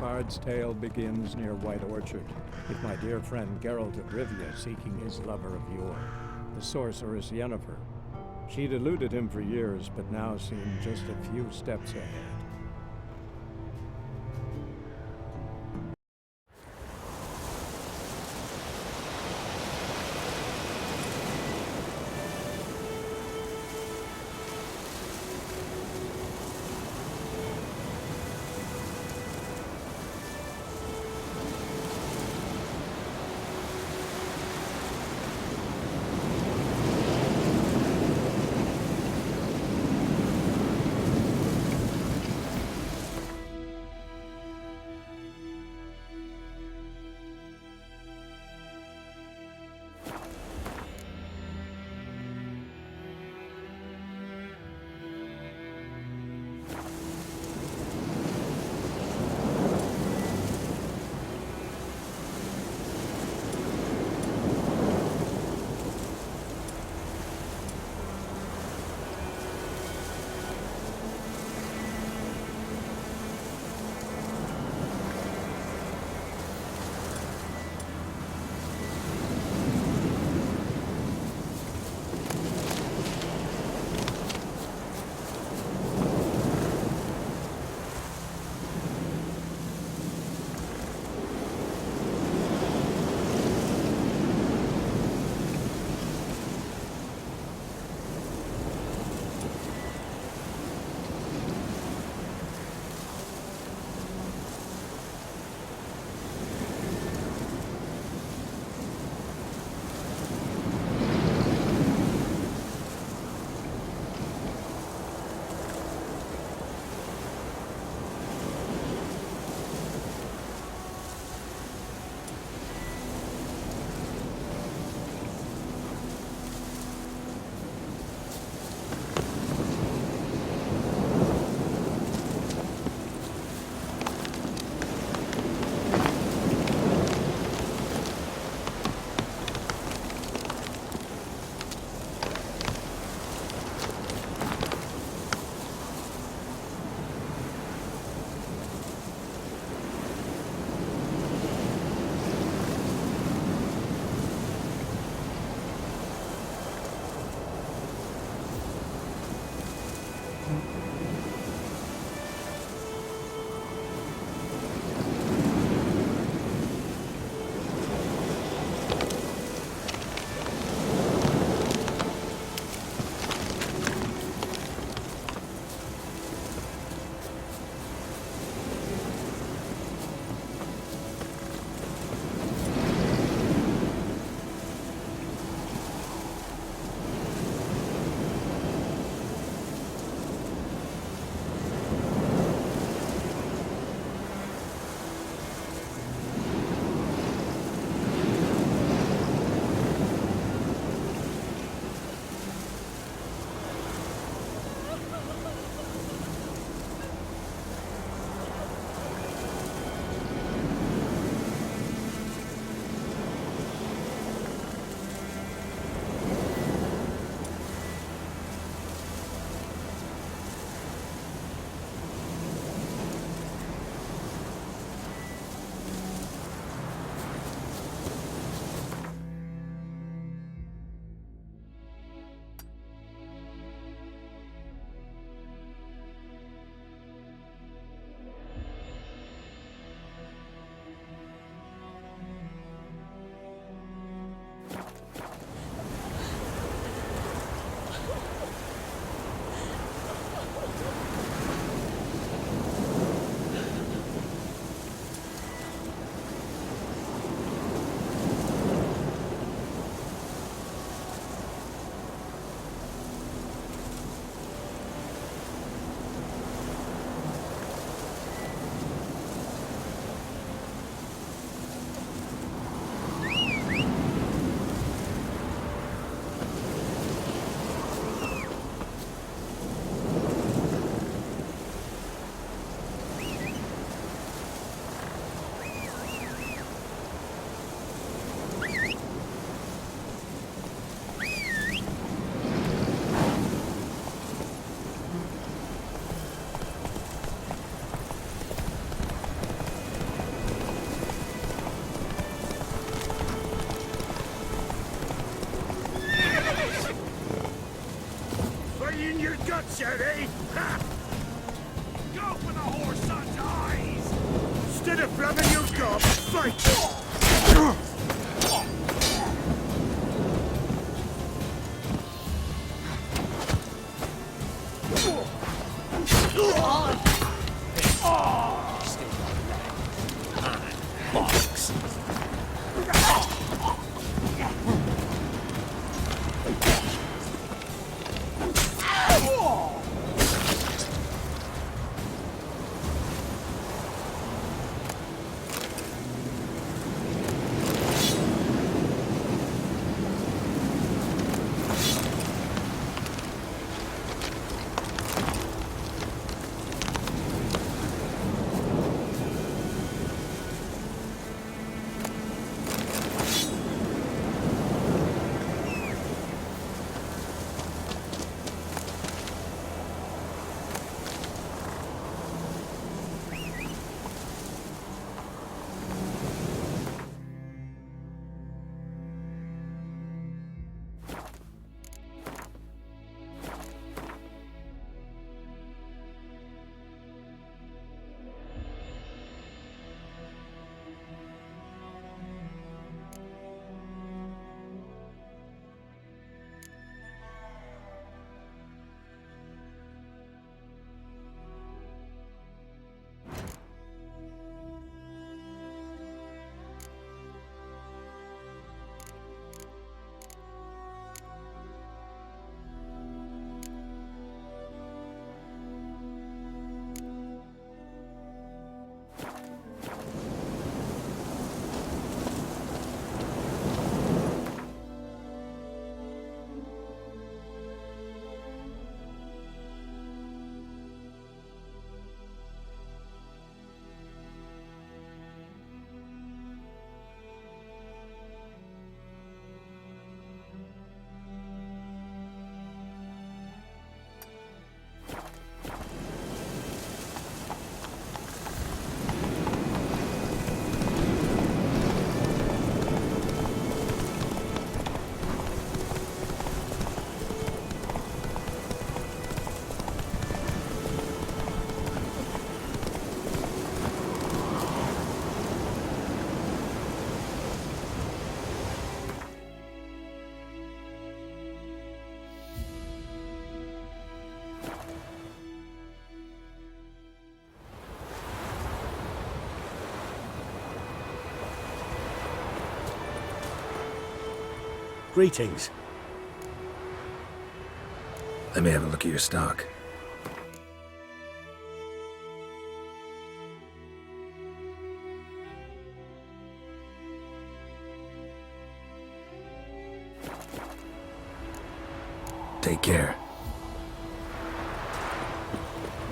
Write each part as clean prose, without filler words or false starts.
bard's tale begins near White Orchard, with my dear friend Geralt of Rivia seeking his lover of yore, the sorceress Yennefer. She'd eluded him for years, but now seemed just a few steps ahead. bit of blabbing you've got! Fight! Greetings. Let me have a look at your stock. Take care.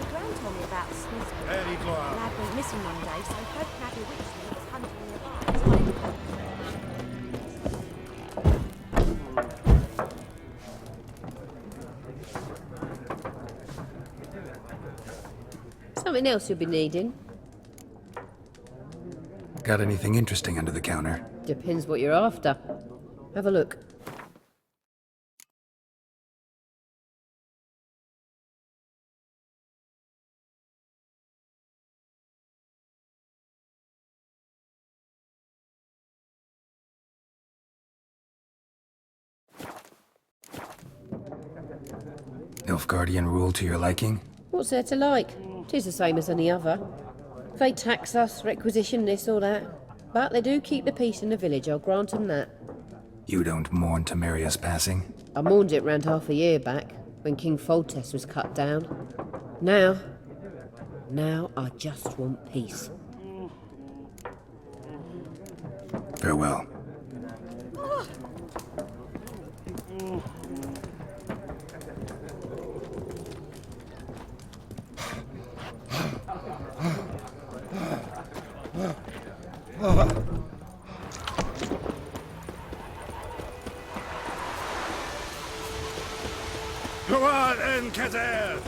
My gran told me about Smith's book. Very The glad. lad went missing one day, so Pope Matthew Wixley was hunting in the bars. Something else you'll be needing? Got anything interesting under the counter? Depends what you're after. Have a look. Nilfgaardian rule to your liking? What's there to like? 'Tis the same as any other. They tax us, requisition this or that. But they do keep the peace in the village, I'll grant 'em that. You don't mourn Temeria's passing? I mourned it round half a year back, when King Foltest was cut down. Now I just want peace. Farewell. Go on then, Kazer!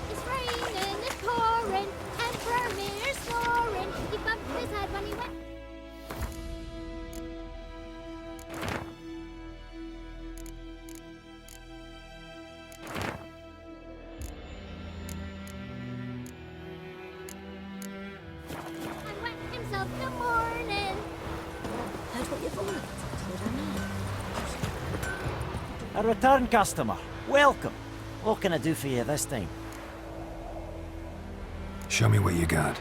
It's raining, it's pouring, and Vermeer's snoring. He bumped his head when he went. the morning. Heard what your father told her now. A return customer. Welcome. What can I do for you this time? Show me what you got.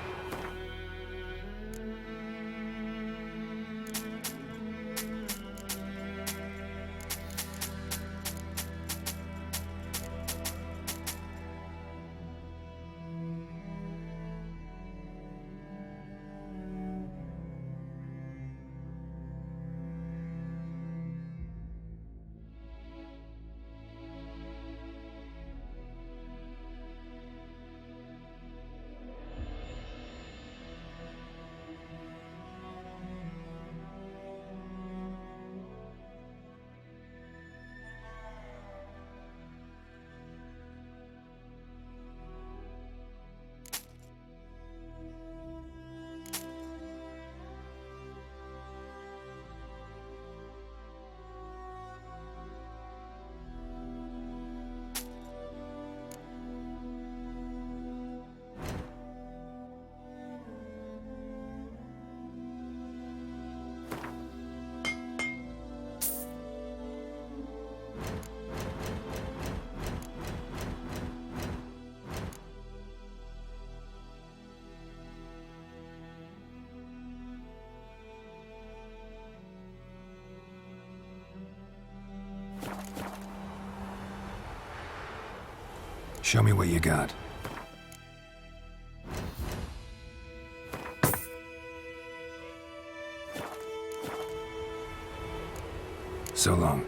Show me what you got. So long.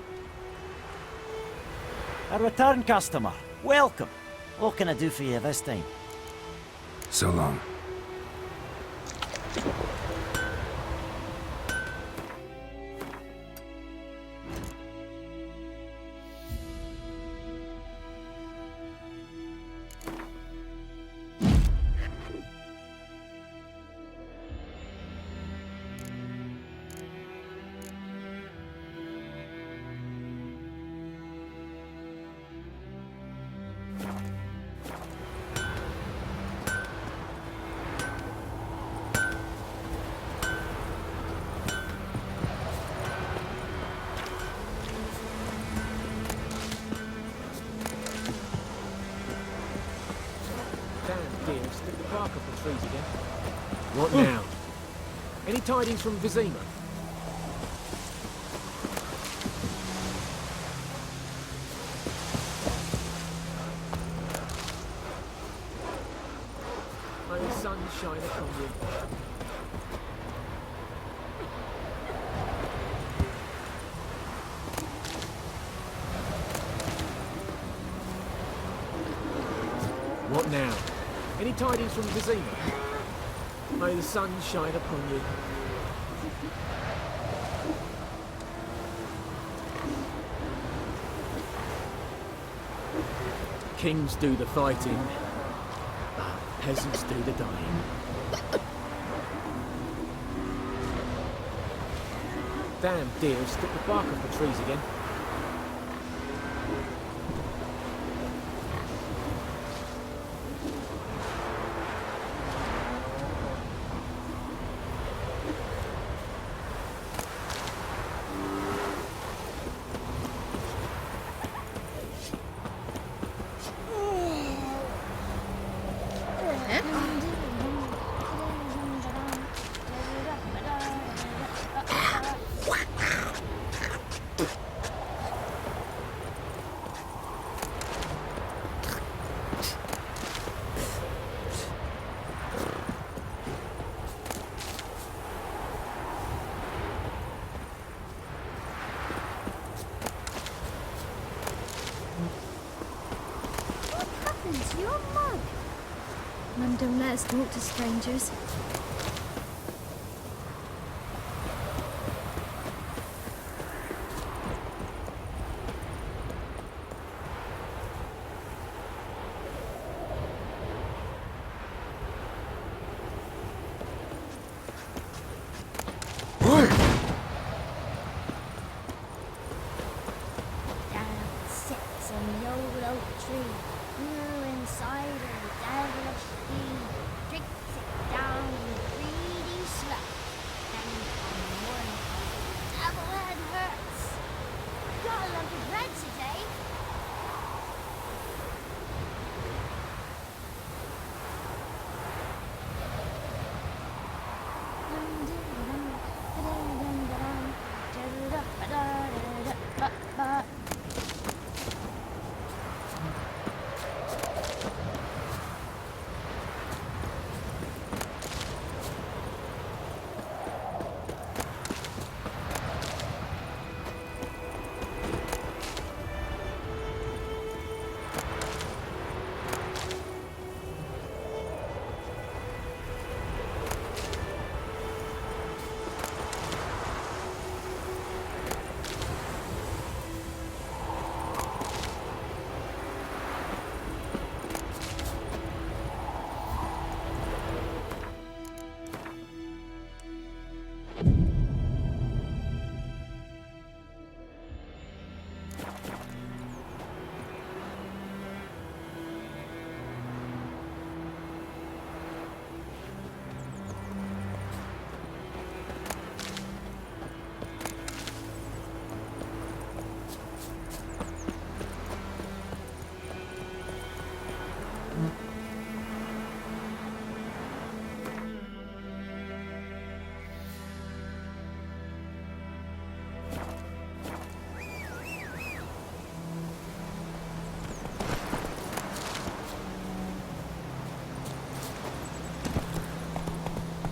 A return customer. Welcome. What can I do for you this time? So long. Damn dear, stick the bark off the trees again. What now? Any tidings from Vizima? May the sun shine upon you. What now? Any tidings from Vizima? May the sun shine upon you. Kings do the fighting, but peasants do the dying. Damn deer, stick the bark off the trees again. You're a mug. Mum don't let us talk to strangers. Dad sits in the old oak tree. Inside a devilish tea, drinks it down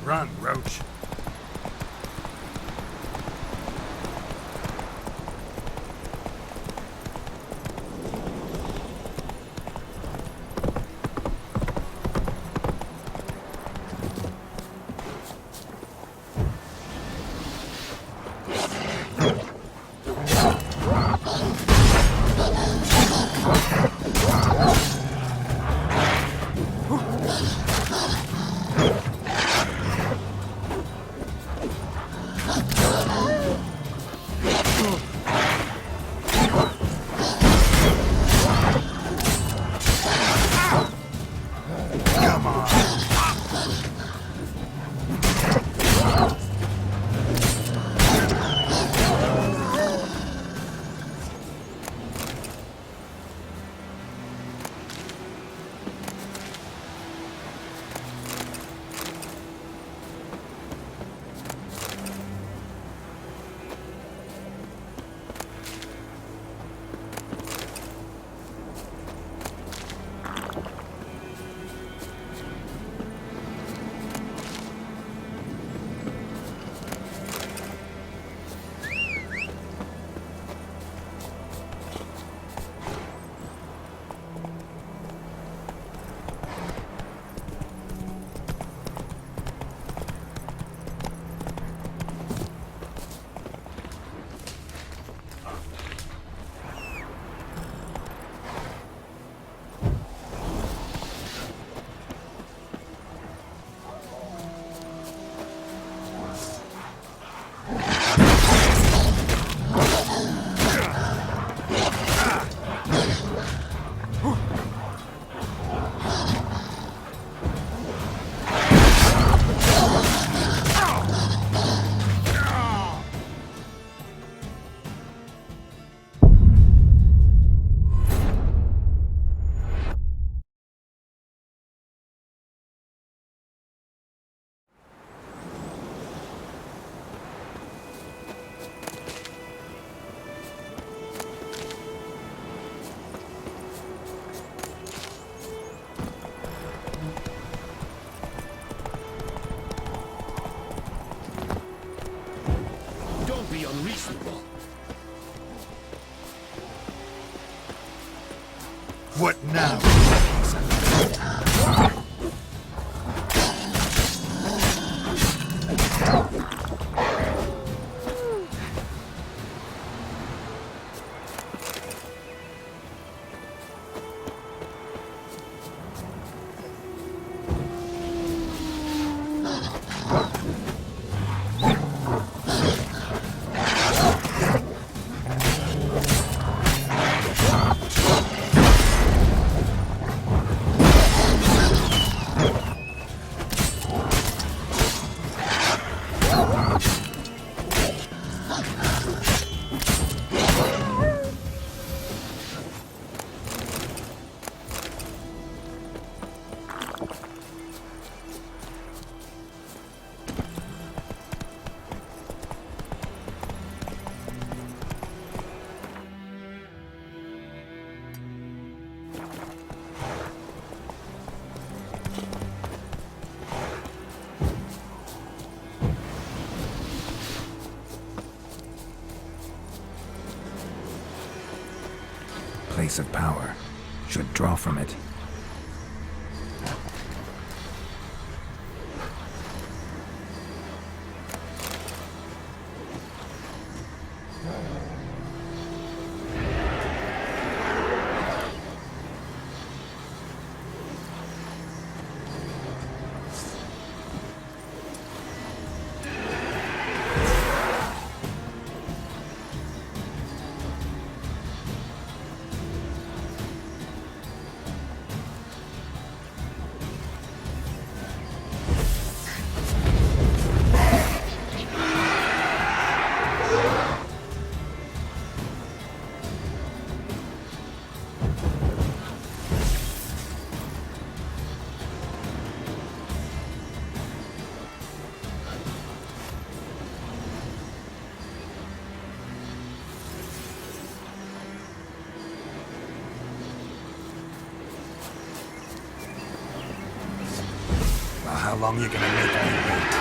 Run, Roach. Be unreasonable. What now? Place of power. Should draw from it. How long you gonna make me wait?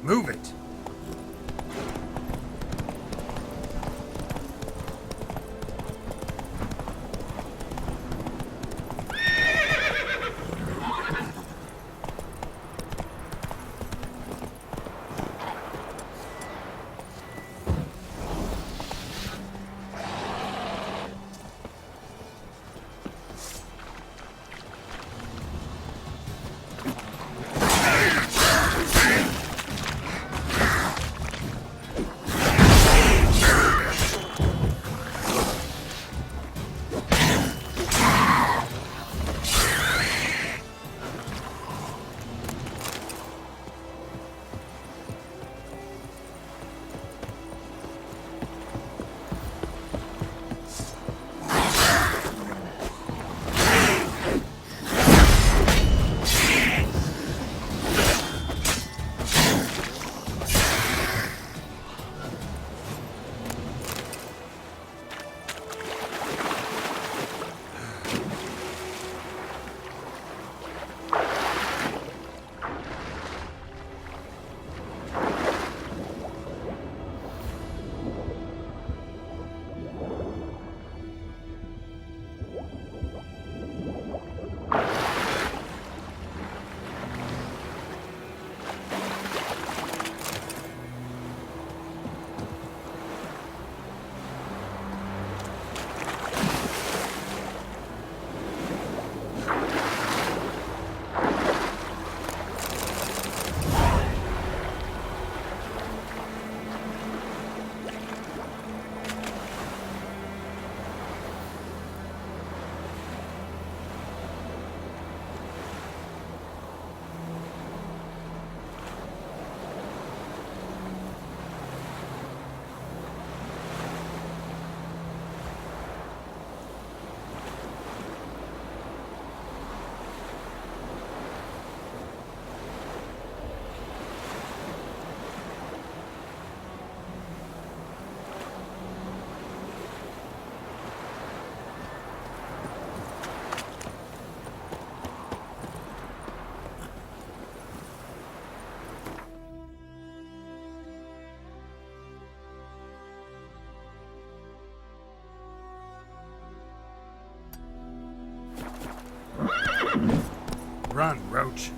Move it! Run, Roach.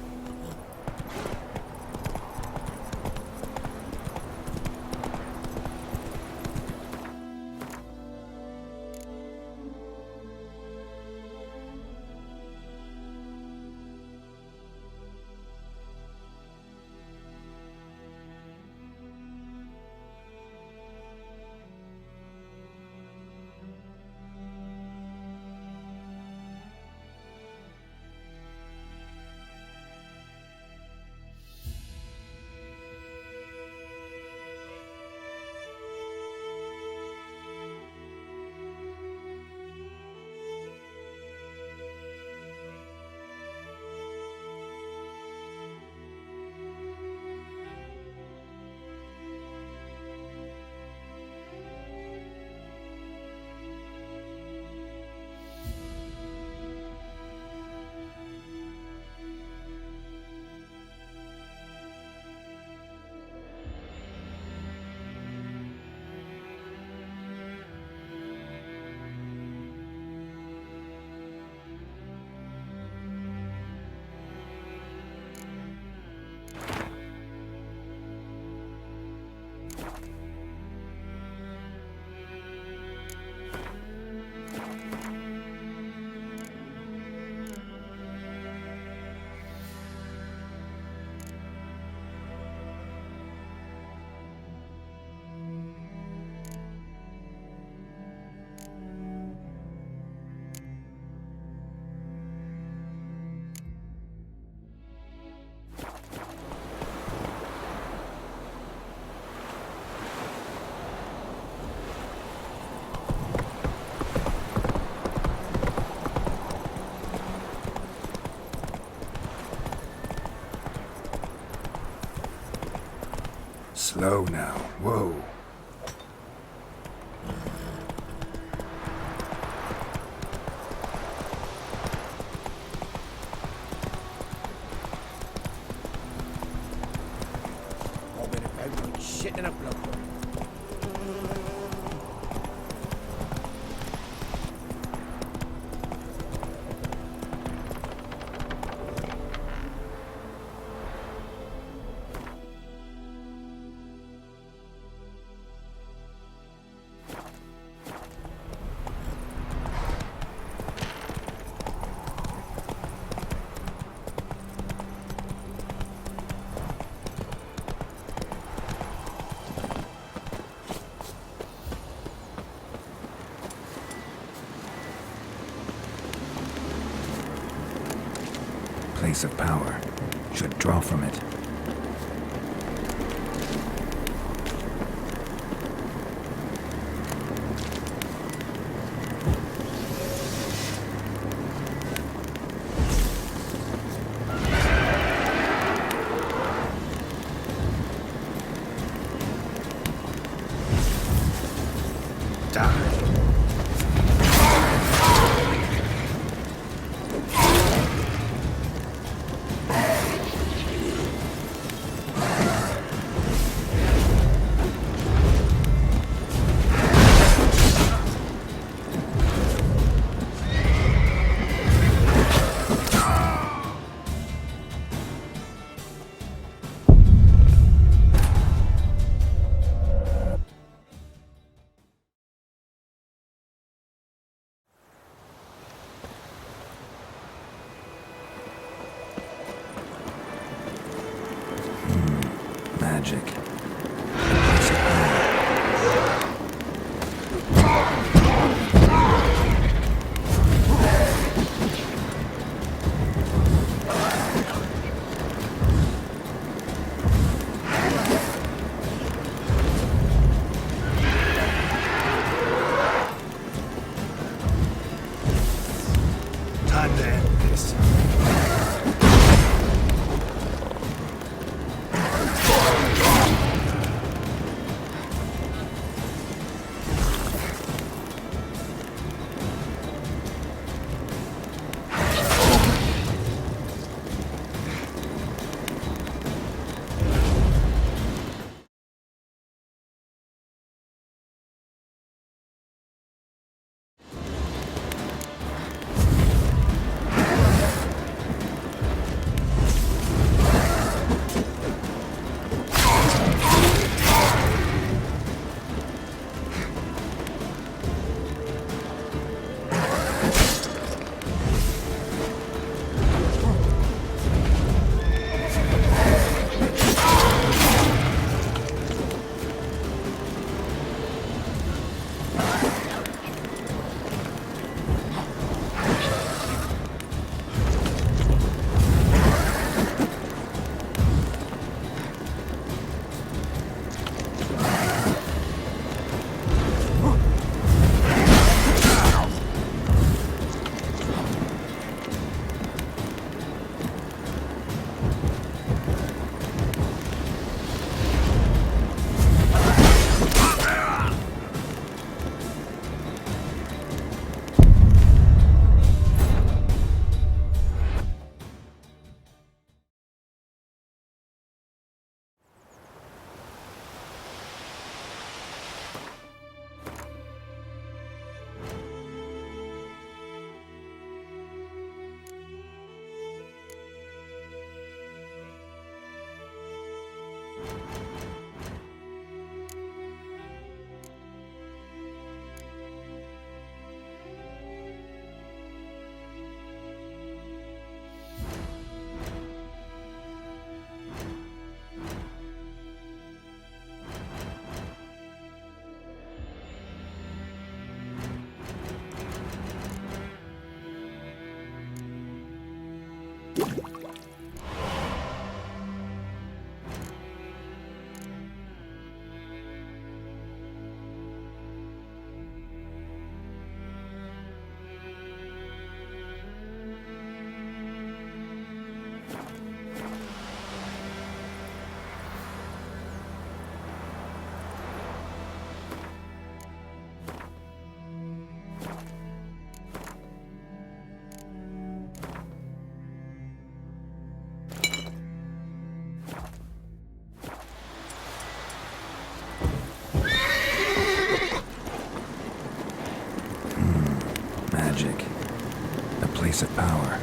Slow now. Whoa. Shit in a blood. Place of power should draw from it. Magic. Place of power. Time to end this. Magic. A place of power.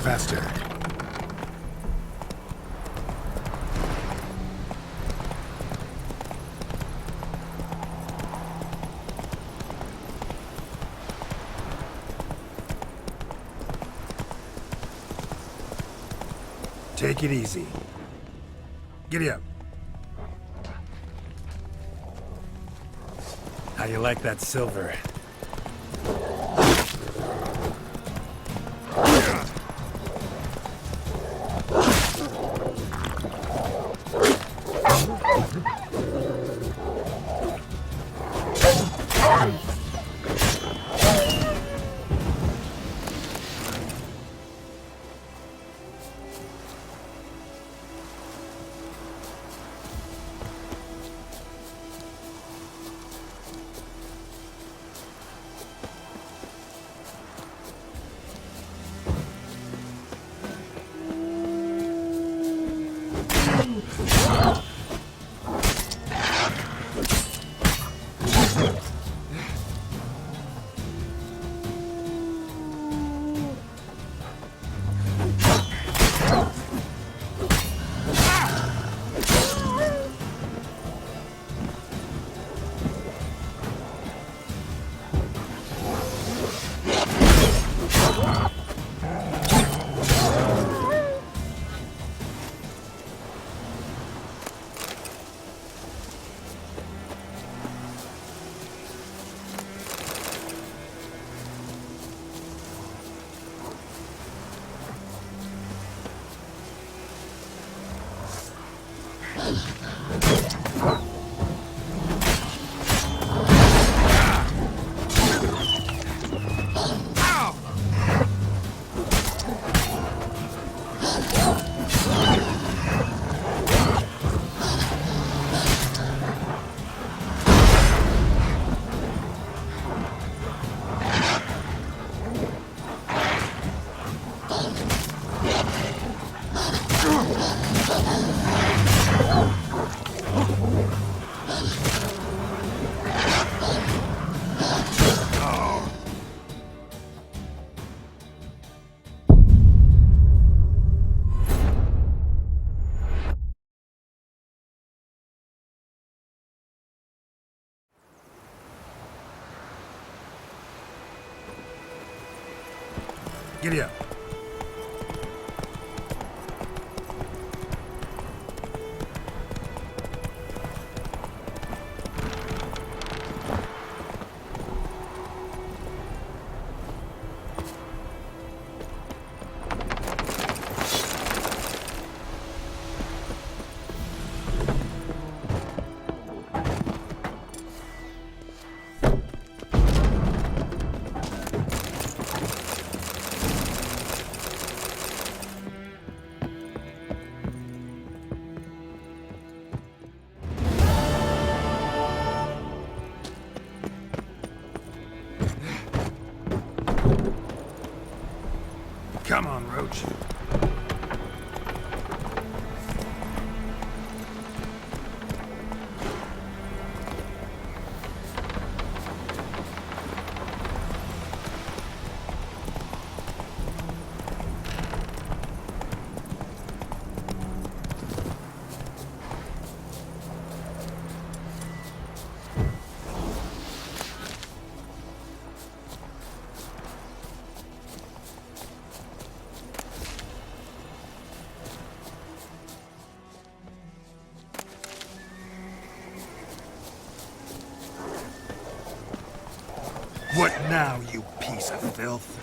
Faster. Take it easy. Giddy up. How you like that silver? Giddy up. Come on, Roach. What now, you piece of filth?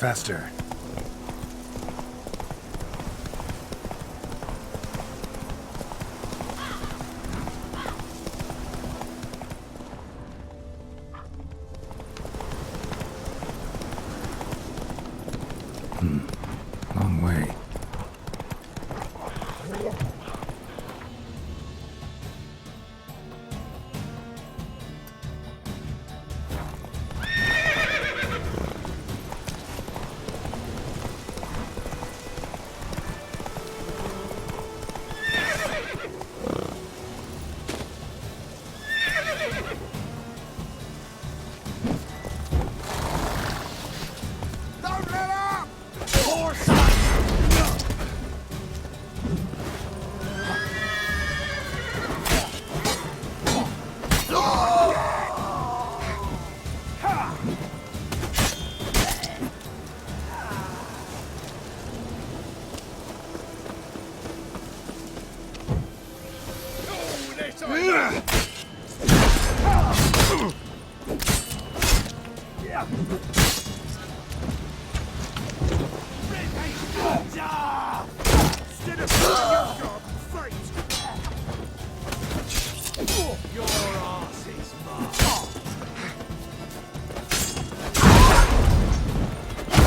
Faster. Long way.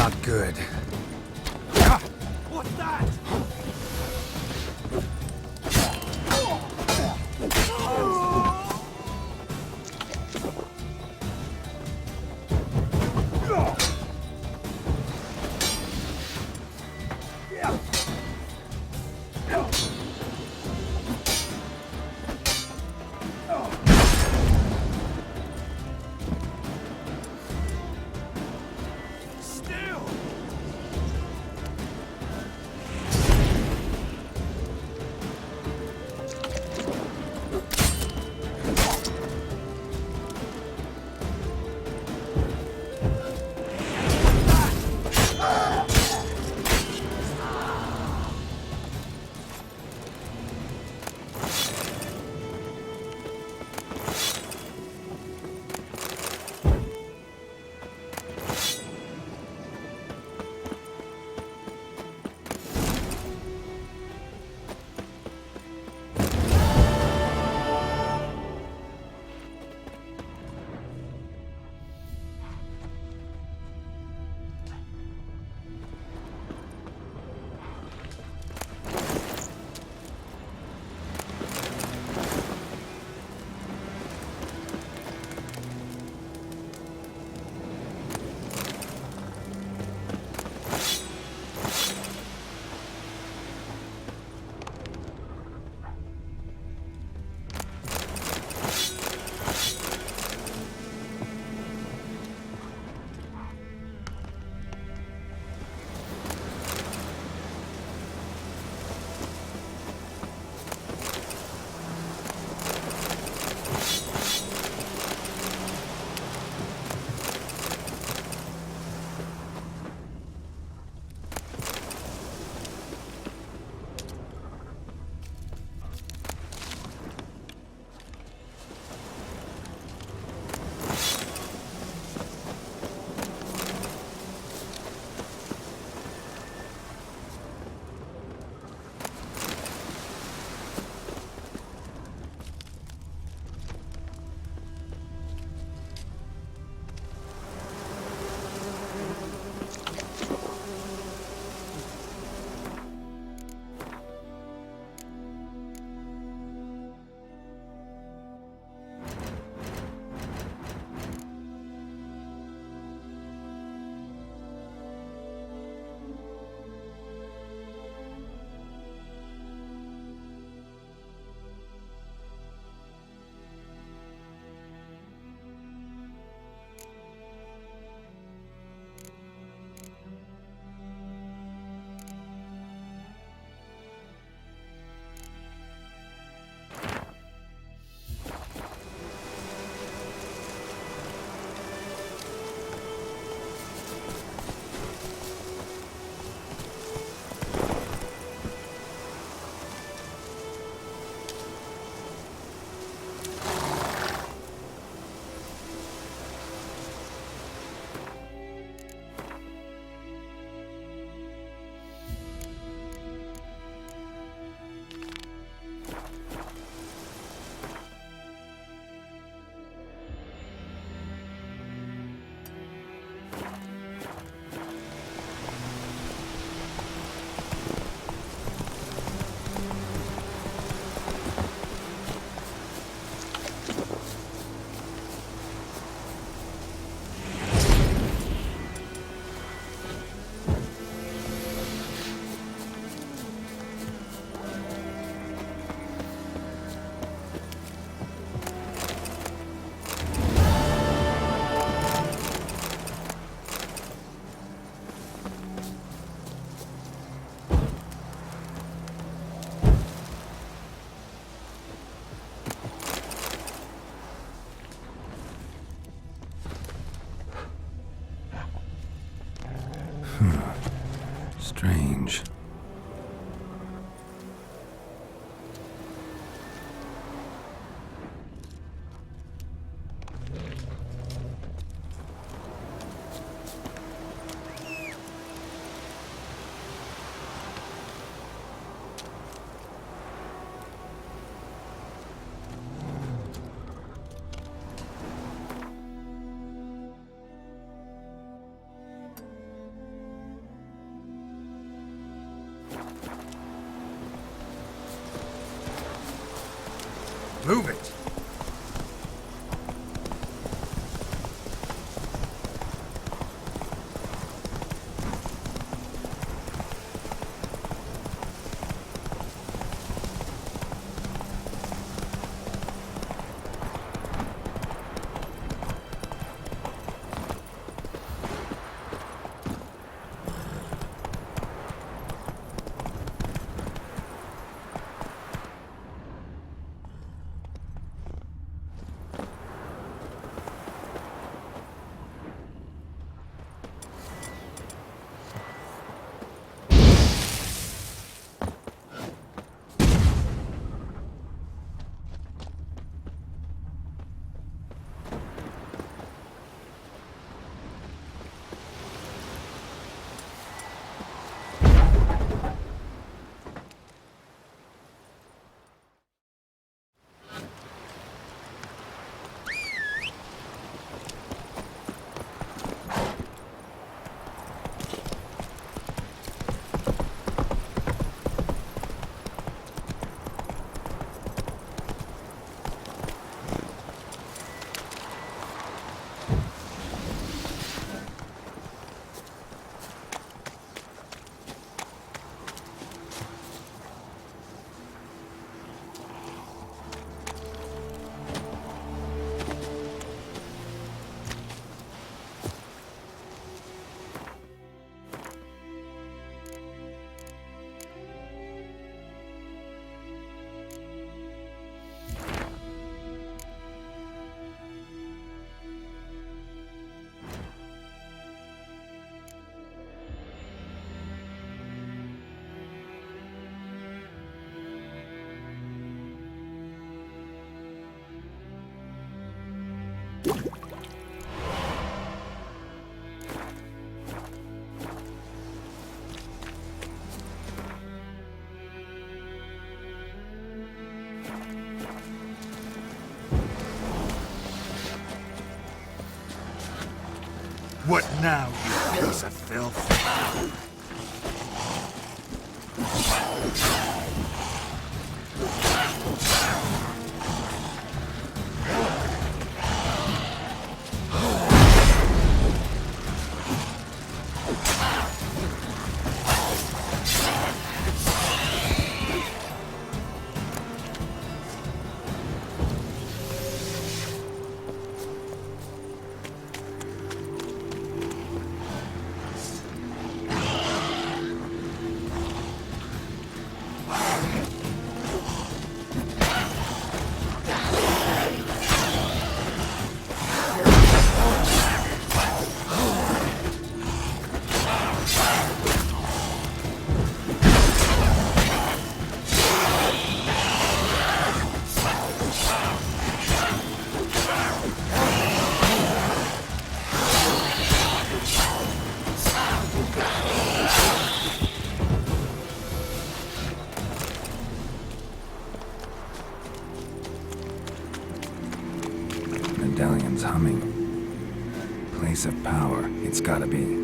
Not good. What's that? Move it! What now, you piece of filth? Medallion's humming. Place of power, it's gotta be.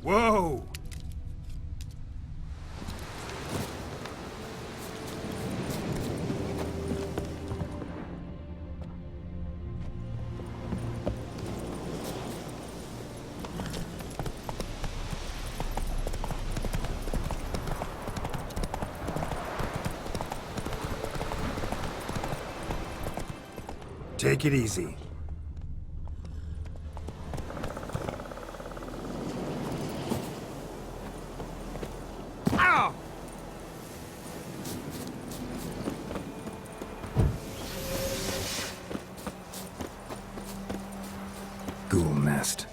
Whoa! Take it easy. Ow! Ghoul nest.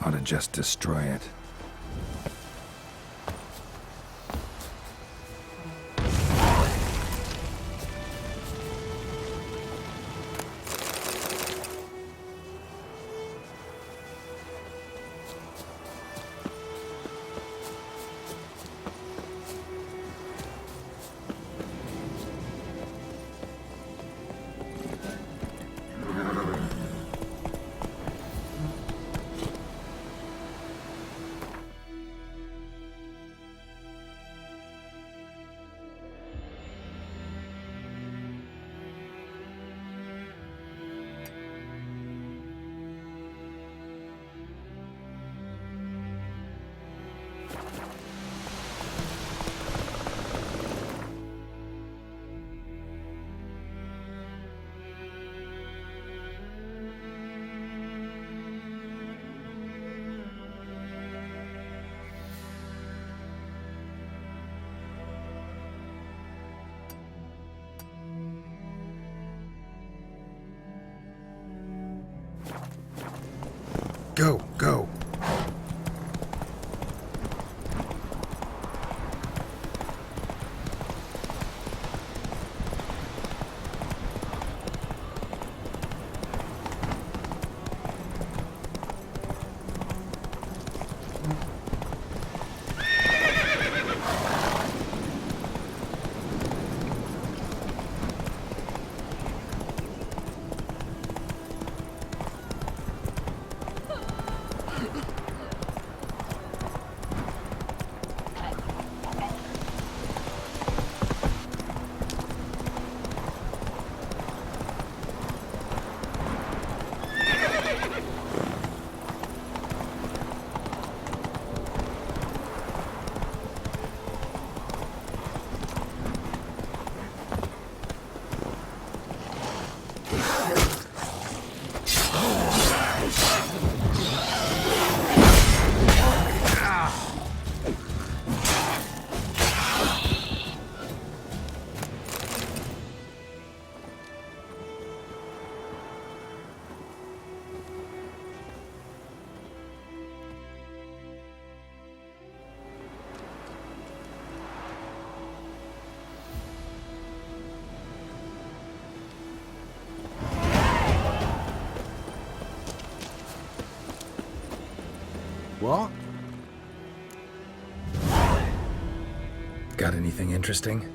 Ought to just destroy it. Go, go. What? Got anything interesting?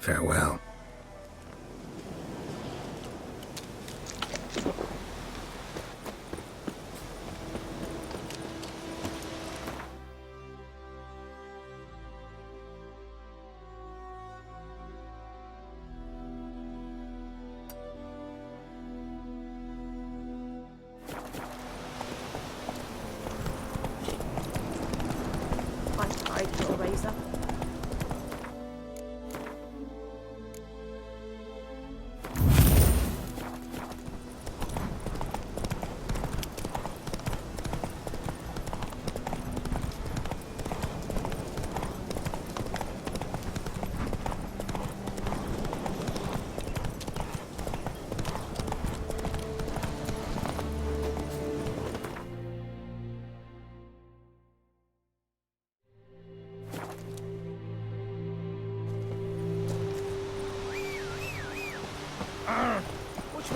Farewell. I'm tired, little razor.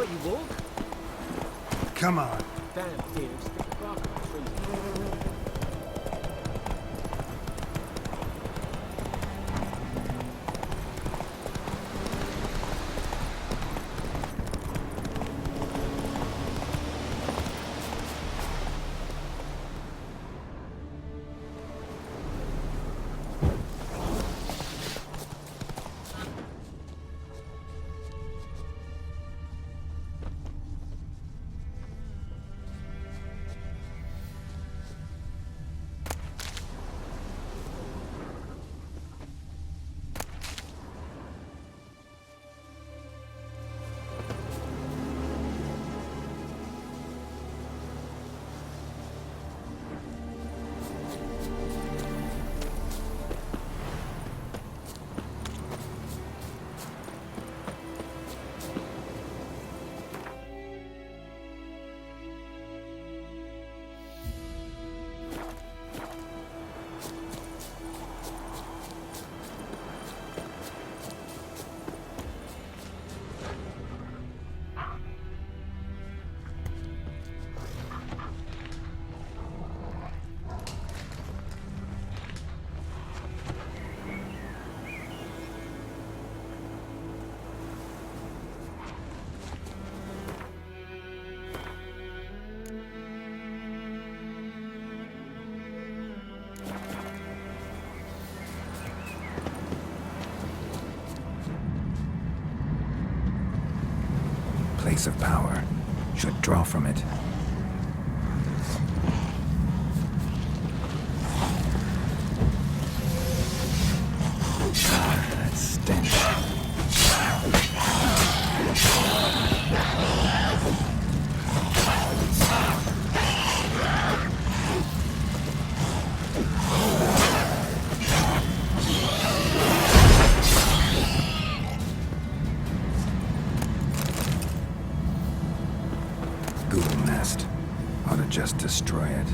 let you walk. Come on. Damn deer, stick the bark up the trees again. Place of power. Should draw from it. That stench. Ghoul nest. Ought to just destroy it.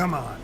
Come on.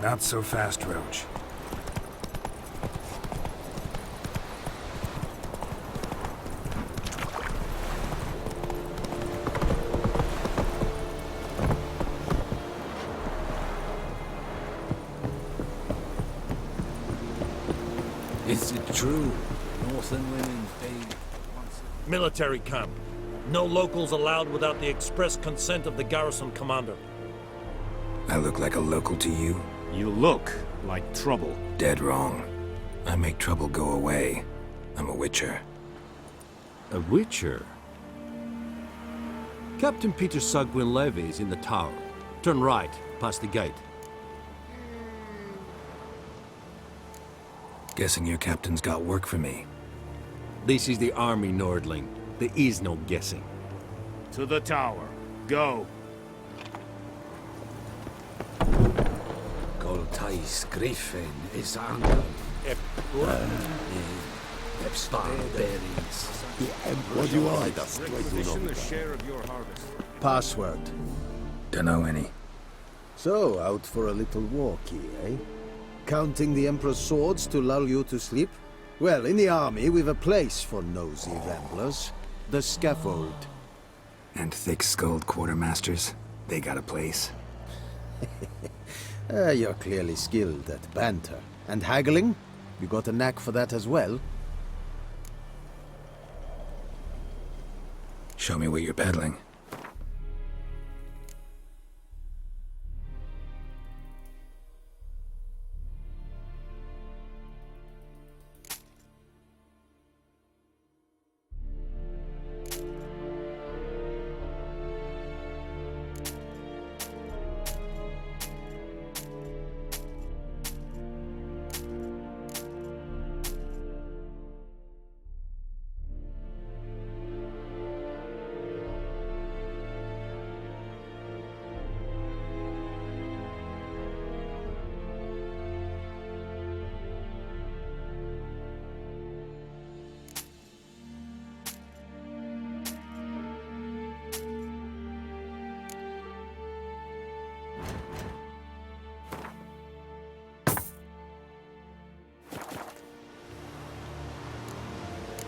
Not so fast, Roach. Is it true? Northern women paid military camp. No locals allowed without the express consent of the garrison commander. I look like a local to you? You look like trouble. Dead wrong. I make trouble go away. I'm a witcher. A witcher? Captain Peter Sugwin Levy is in the tower. Turn right, past the gate. Guessing your captain's got work for me. This is the army, Nordling. There is no guessing. To the tower. Go. Coltais Griffin is angen. What do you want? Requisition a share of your harvest. Password. Dunno any. So, out for a little walkie, eh? Counting the Emperor's swords to lull you to sleep? Well, in the army, we've a place for nosy ramblers. The scaffold. And thick-skulled quartermasters, they got a place. You're clearly skilled at banter. And haggling? You got a knack for that as well? Show me what you're peddling.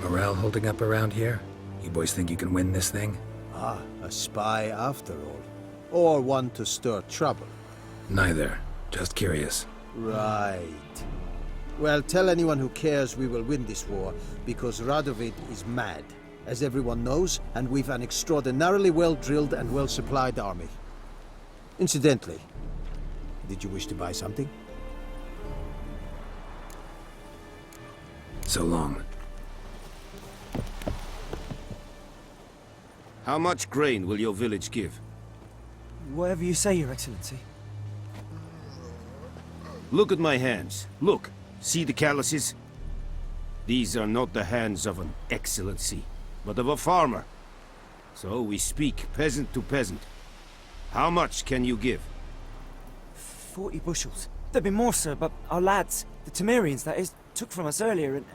Morale holding up around here? You boys think you can win this thing? Ah, a spy after all. Or one to stir trouble. Neither. Just curious. Right. Well, tell anyone who cares we will win this war, because Radovid is mad, as everyone knows, and we've an extraordinarily well-drilled and well-supplied army. Incidentally, did you wish to buy something? So long. How much grain will your village give? Whatever you say, Your Excellency. Look at my hands. Look. See the calluses? These are not the hands of an excellency, but of a farmer. So we speak peasant to peasant. How much can you give? 40 bushels. There'd be more, sir, but our lads, the Temerians, that is, took from us earlier and...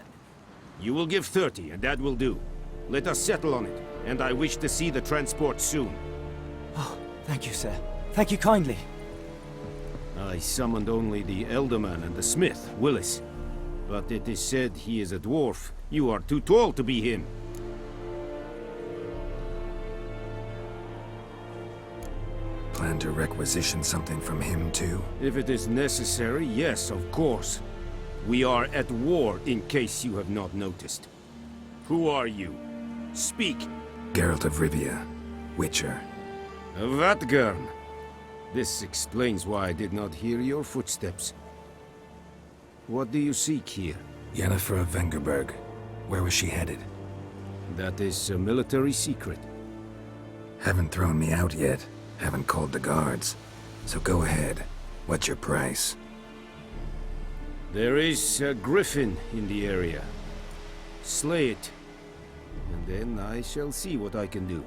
You will give 30, and that will do. Let us settle on it, and I wish to see the transport soon. Oh, thank you, sir. Thank you kindly. I summoned only the Elderman and the smith, Willis. But it is said he is a dwarf. You are too tall to be him. Plan to requisition something from him, too? If it is necessary, yes, of course. We are at war, in case you have not noticed. Who are you? Speak! Geralt of Rivia, Witcher. Vatgern! This explains why I did not hear your footsteps. What do you seek here? Yennefer of Vengerberg. Where was she headed? That is a military secret. Haven't thrown me out yet. Haven't called the guards. So go ahead. What's your price? There is a griffin in the area. Slay it. And then I shall see what I can do.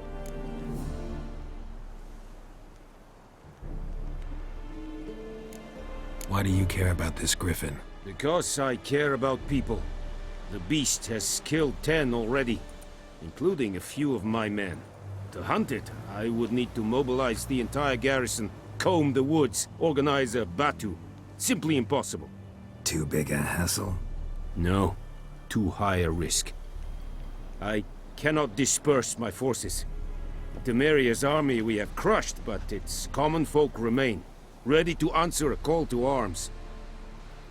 Why do you care about this griffin? Because I care about people. The beast has killed 10 already, including a few of my men. To hunt it, I would need to mobilize the entire garrison, comb the woods, organize a batu. Simply impossible. Too big a hassle? No. Too high a risk. I cannot disperse my forces. Temeria's army we have crushed, but its common folk remain, ready to answer a call to arms.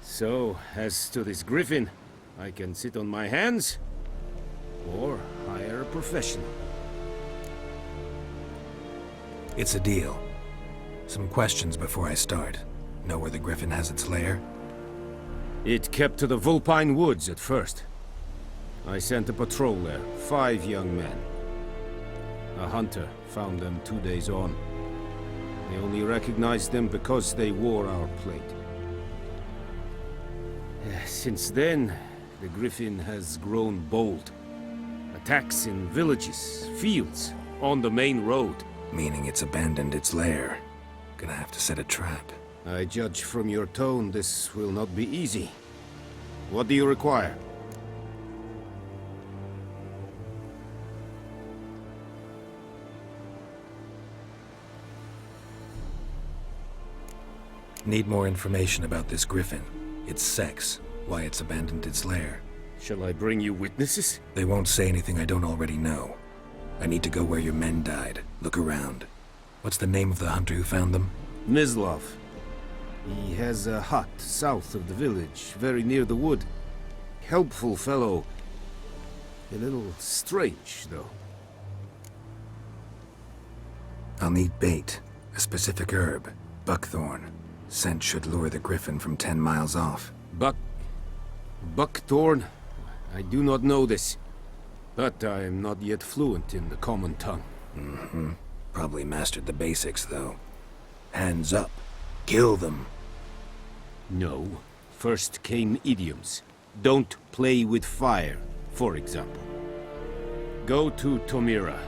So, as to this griffin, I can sit on my hands, or hire a professional. It's a deal. Some questions before I start. Know where the griffin has its lair? It kept to the Vulpine Woods at first. I sent a patrol there, 5 young men. A hunter found them 2 days on. They only recognized them because they wore our plate. Since then, the griffin has grown bold. Attacks in villages, fields, on the main road. Meaning it's abandoned its lair. Gonna have to set a trap. I judge from your tone this will not be easy. What do you require? Need more information about this griffin. Its sex, why it's abandoned its lair. Shall I bring you witnesses? They won't say anything I don't already know. I need to go where your men died. Look around. What's the name of the hunter who found them? Mislav. He has a hut south of the village, very near the wood. Helpful fellow. A little strange, though. I'll need bait. A specific herb. Buckthorn. Scent should lure the griffin from 10 miles off. Buckthorn? I do not know this. But I am not yet fluent in the common tongue. Mm-hmm. Probably mastered the basics, though. Hands up. Kill them. No. First came idioms. Don't play with fire, for example. Go to Tomira,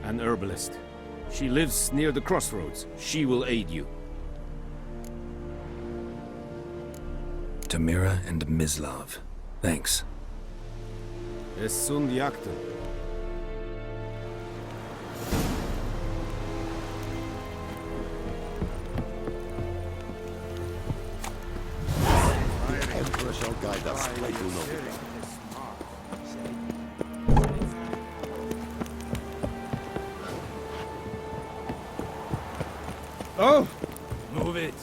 an herbalist. She lives near the crossroads. She will aid you. Tomira and Mislav. Thanks. Es sunt jagten. The Emperor shall guide us, playful noble. Oh! Move it.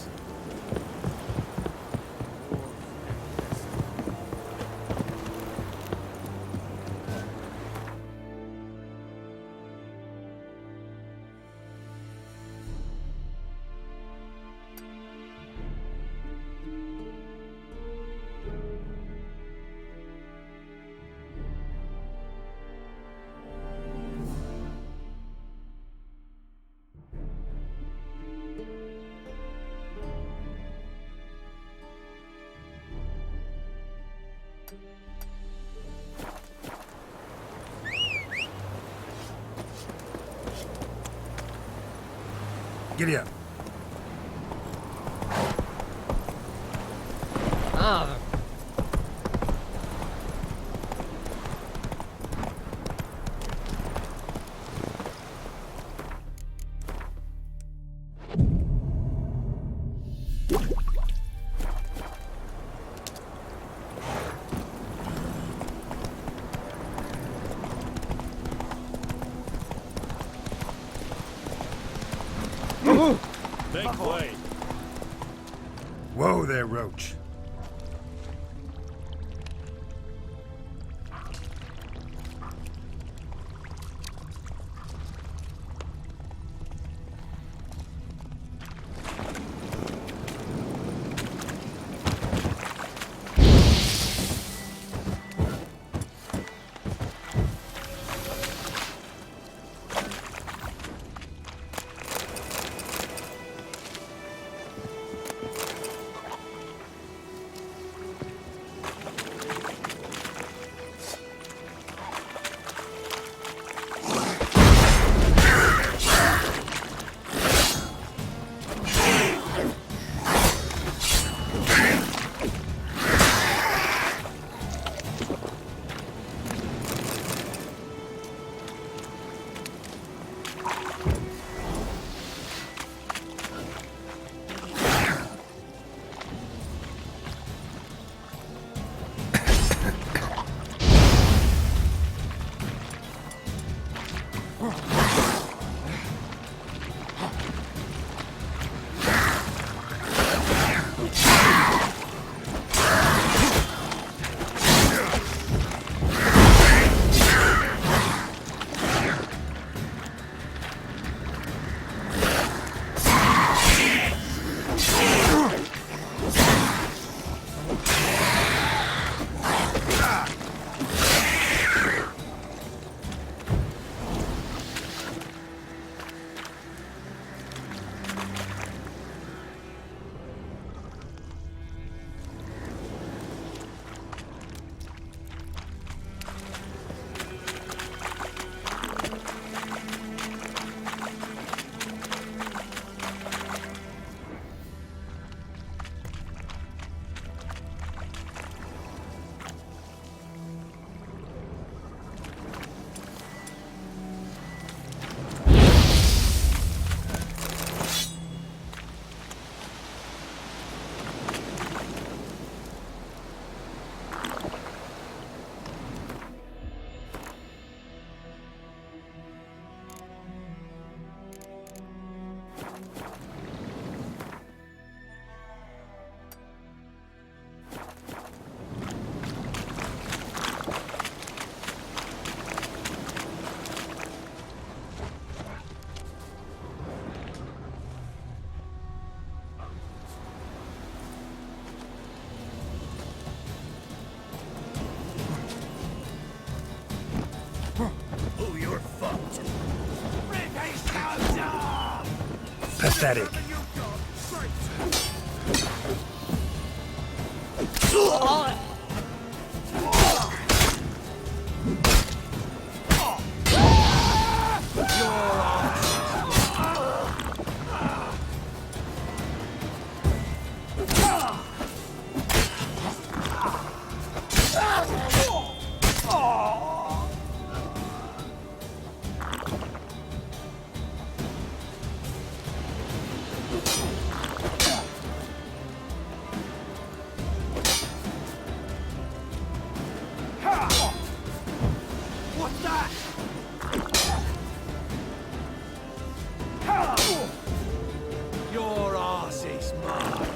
Giddy up. Ah. Make way. Whoa there, Roach. pathetic. What's that? Your ass is mine.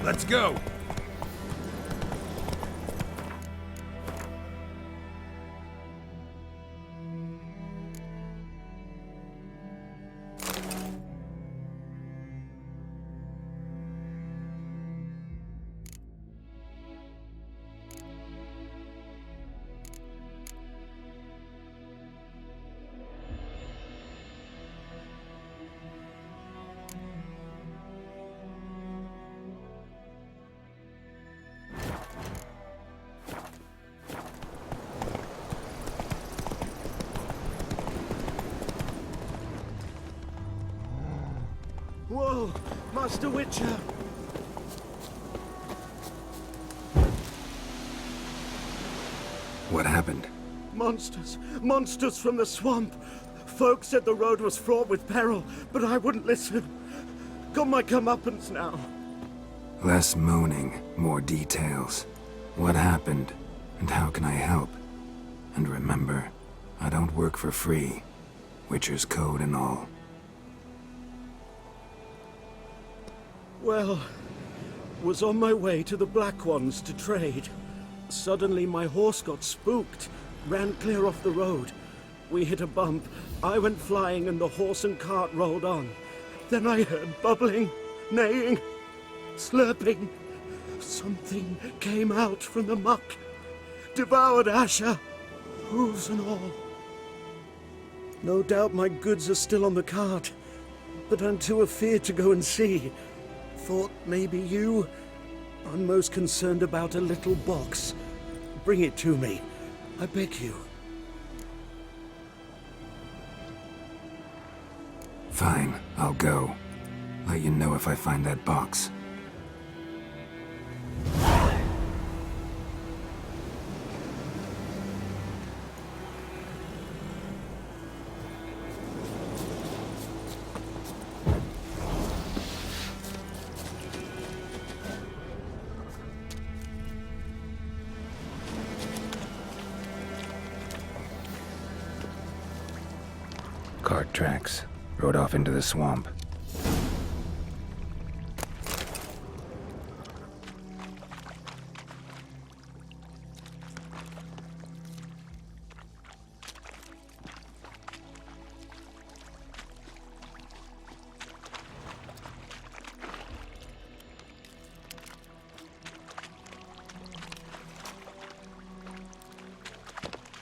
Let's go. Whoa, Master Witcher! What happened? Monsters! Monsters from the swamp! Folk said the road was fraught with peril, but I wouldn't listen. Got my comeuppance now. Less moaning, more details. What happened, and how can I help? And remember, I don't work for free. Witcher's code and all. Well, was on my way to the Black Ones to trade. Suddenly my horse got spooked, ran clear off the road. We hit a bump, I went flying and the horse and cart rolled on. Then I heard bubbling, neighing, slurping. Something came out from the muck, devoured Asher, hooves and all. No doubt my goods are still on the cart, but I'm too afeard to go and see. Thought maybe you? I'm most concerned about a little box. Bring it to me, I beg you. Fine, I'll go. Let you know if I find that box. Cart tracks. Rode off into the swamp.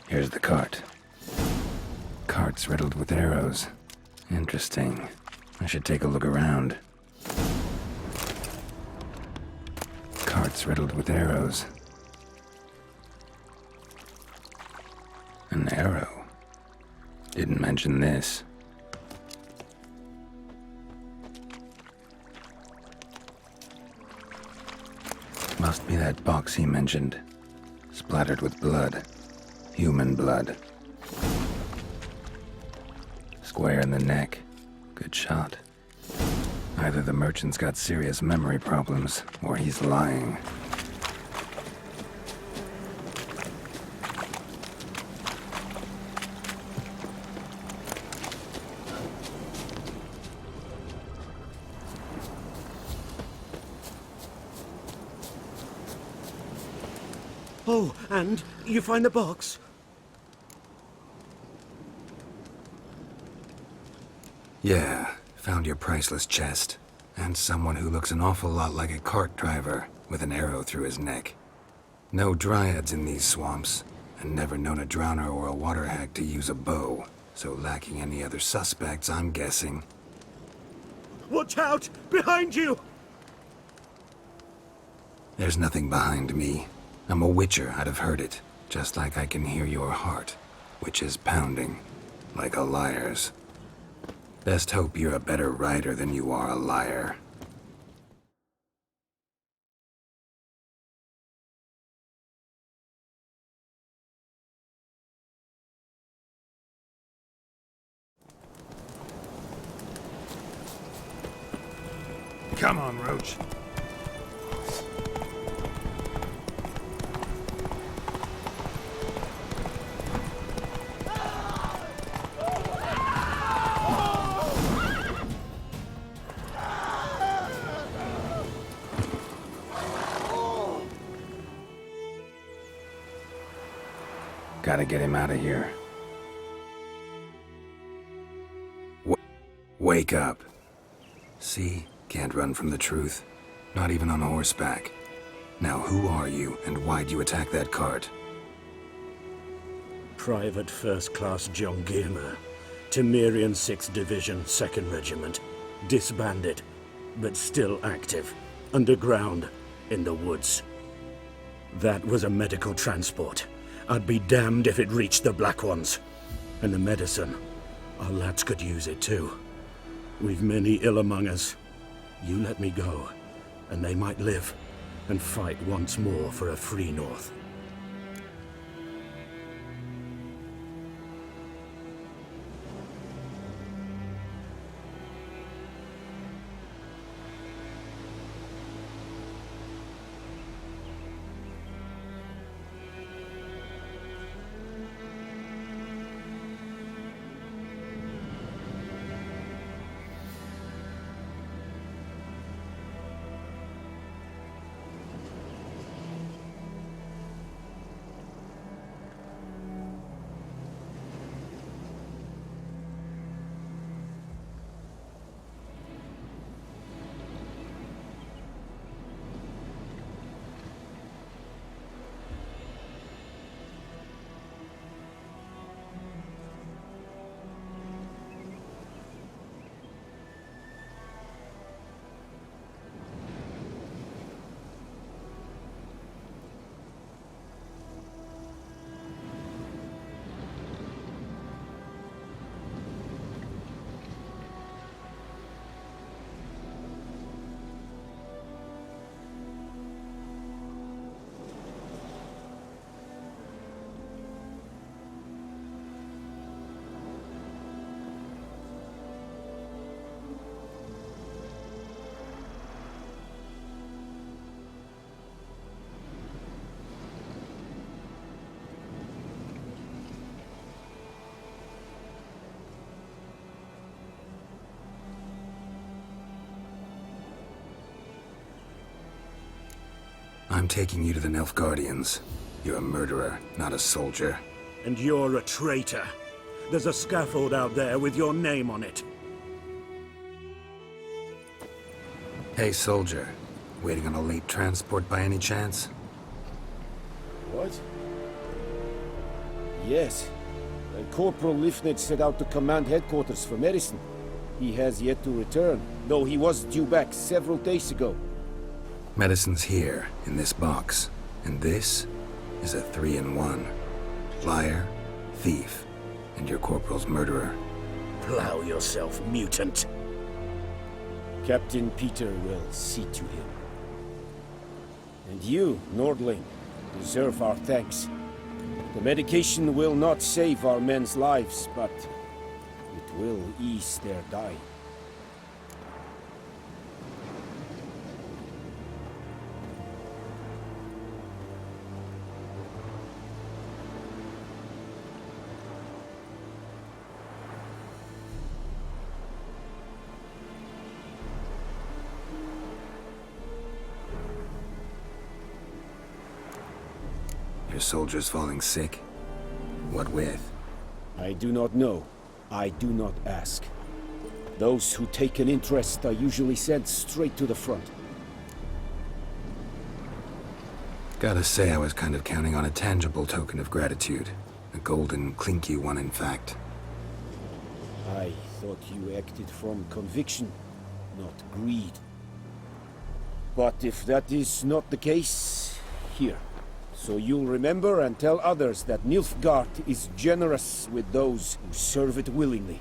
Here's the cart. Cart's riddled with arrows. Interesting. I should take a look around. Cart's riddled with arrows. An arrow. Didn't mention this. Must be that box he mentioned. Splattered with blood. Human blood. Square in the neck. Good shot. Either the merchant's got serious memory problems, or he's lying. Oh, and you find the box? Yeah, found your priceless chest. And someone who looks an awful lot like a cart driver, with an arrow through his neck. No dryads in these swamps, and never known a drowner or a water hag to use a bow. So lacking any other suspects, I'm guessing. Watch out! Behind you! There's nothing behind me. I'm a witcher, I'd have heard it. Just like I can hear your heart, which is pounding, like a liar's. Best hope you're a better rider than you are a liar. Come on, Roach. Gotta get him out of here. Wake up. See? Can't run from the truth. Not even on horseback. Now who are you, and why'd you attack that cart? Private First Class John Gilmer. Temerian 6th Division, 2nd Regiment. Disbanded, but still active. Underground, in the woods. That was a medical transport. I'd be damned if it reached the Black Ones. And the medicine. Our lads could use it too. We've many ill among us. You let me go, and they might live, and fight once more for a free North. I'm taking you to the Nilfgaardians. You're a murderer, not a soldier. And you're a traitor. There's a scaffold out there with your name on it. Hey, soldier. Waiting on a late transport by any chance? What? Yes. Corporal Lifnitz set out to command headquarters for medicine. He has yet to return, though he was due back several days ago. Medicine's here, in this box. And this is a 3-in-1. Liar, thief, and your corporal's murderer. Plow yourself, mutant. Captain Peter will see to him. And you, Nordling, deserve our thanks. The medication will not save our men's lives, but it will ease their dying. Your soldiers falling sick? What with? I do not know. I do not ask. Those who take an interest are usually sent straight to the front. Gotta say, I was kind of counting on a tangible token of gratitude. A golden, clinky one, in fact. I thought you acted from conviction, not greed. But if that is not the case, here. So you'll remember and tell others that Nilfgaard is generous with those who serve it willingly.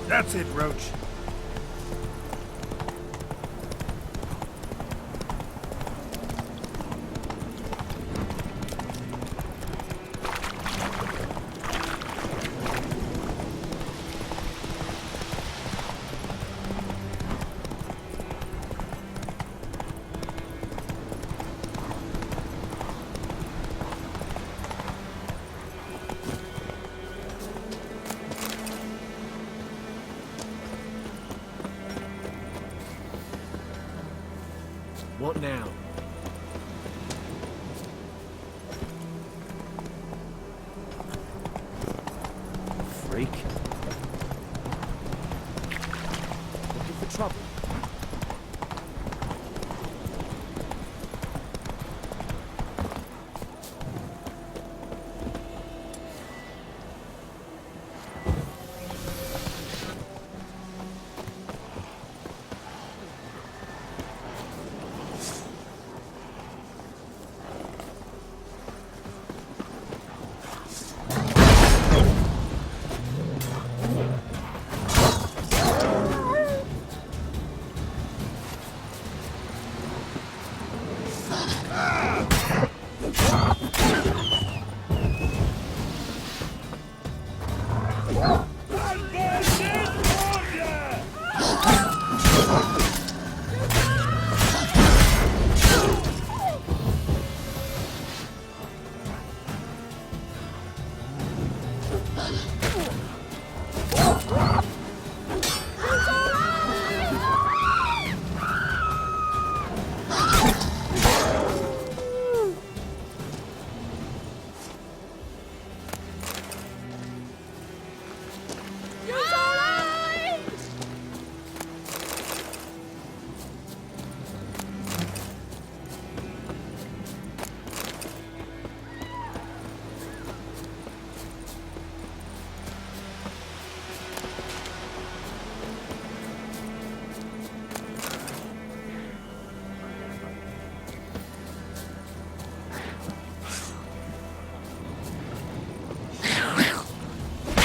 That's it, Roach. What now? Freak. Looking for trouble.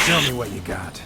Tell me what you got.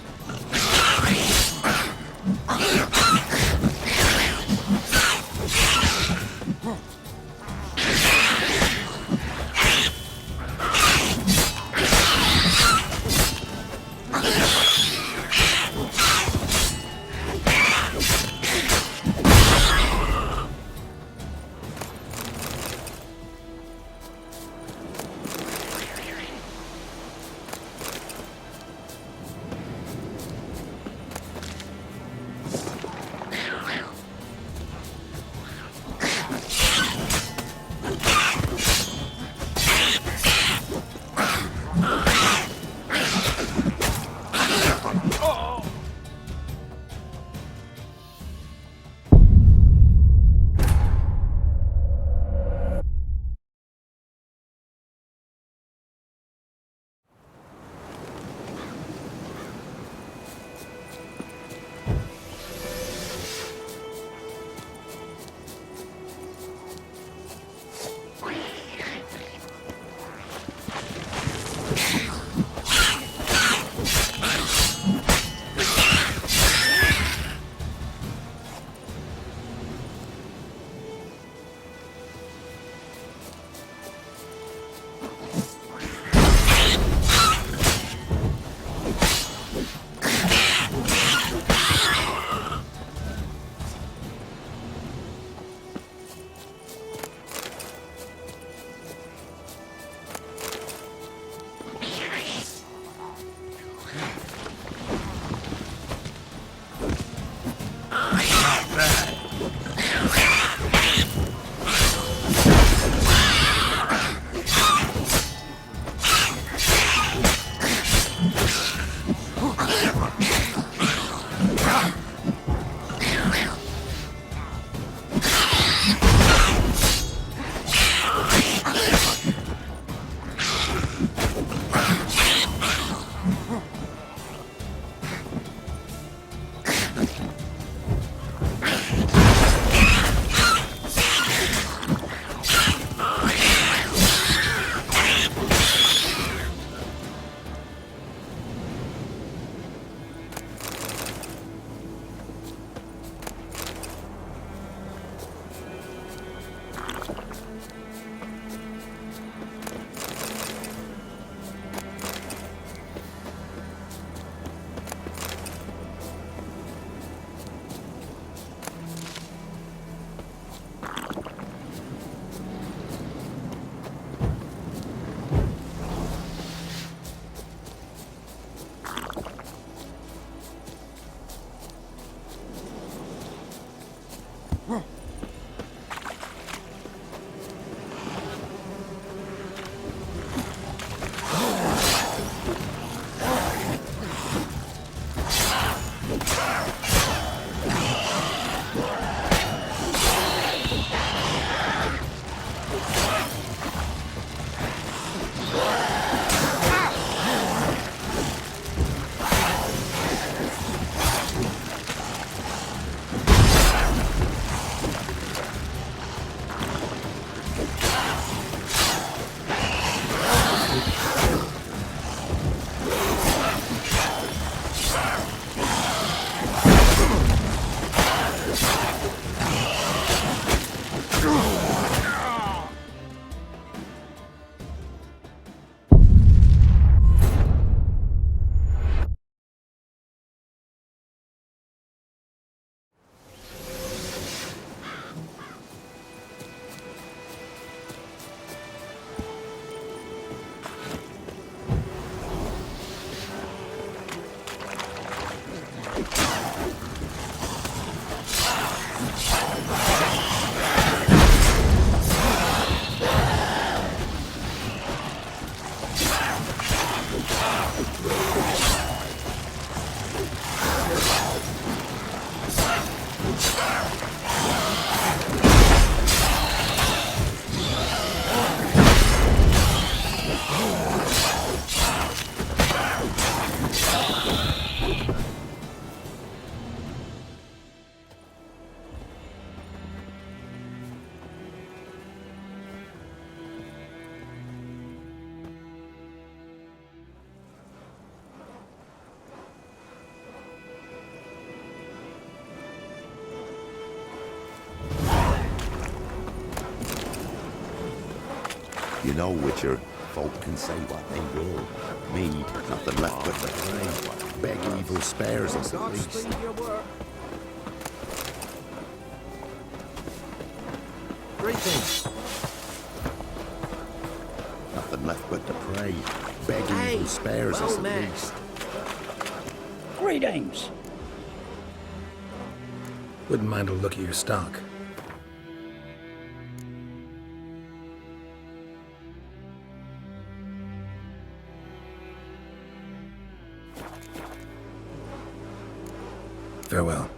You know, Witcher, folk can say what they will. Me, nothing left but the flame. Beg evil spares us at least. Greetings. Nothing left but to pray. Beg evil spares us at least. Greetings. Wouldn't mind a look at your stock. Farewell.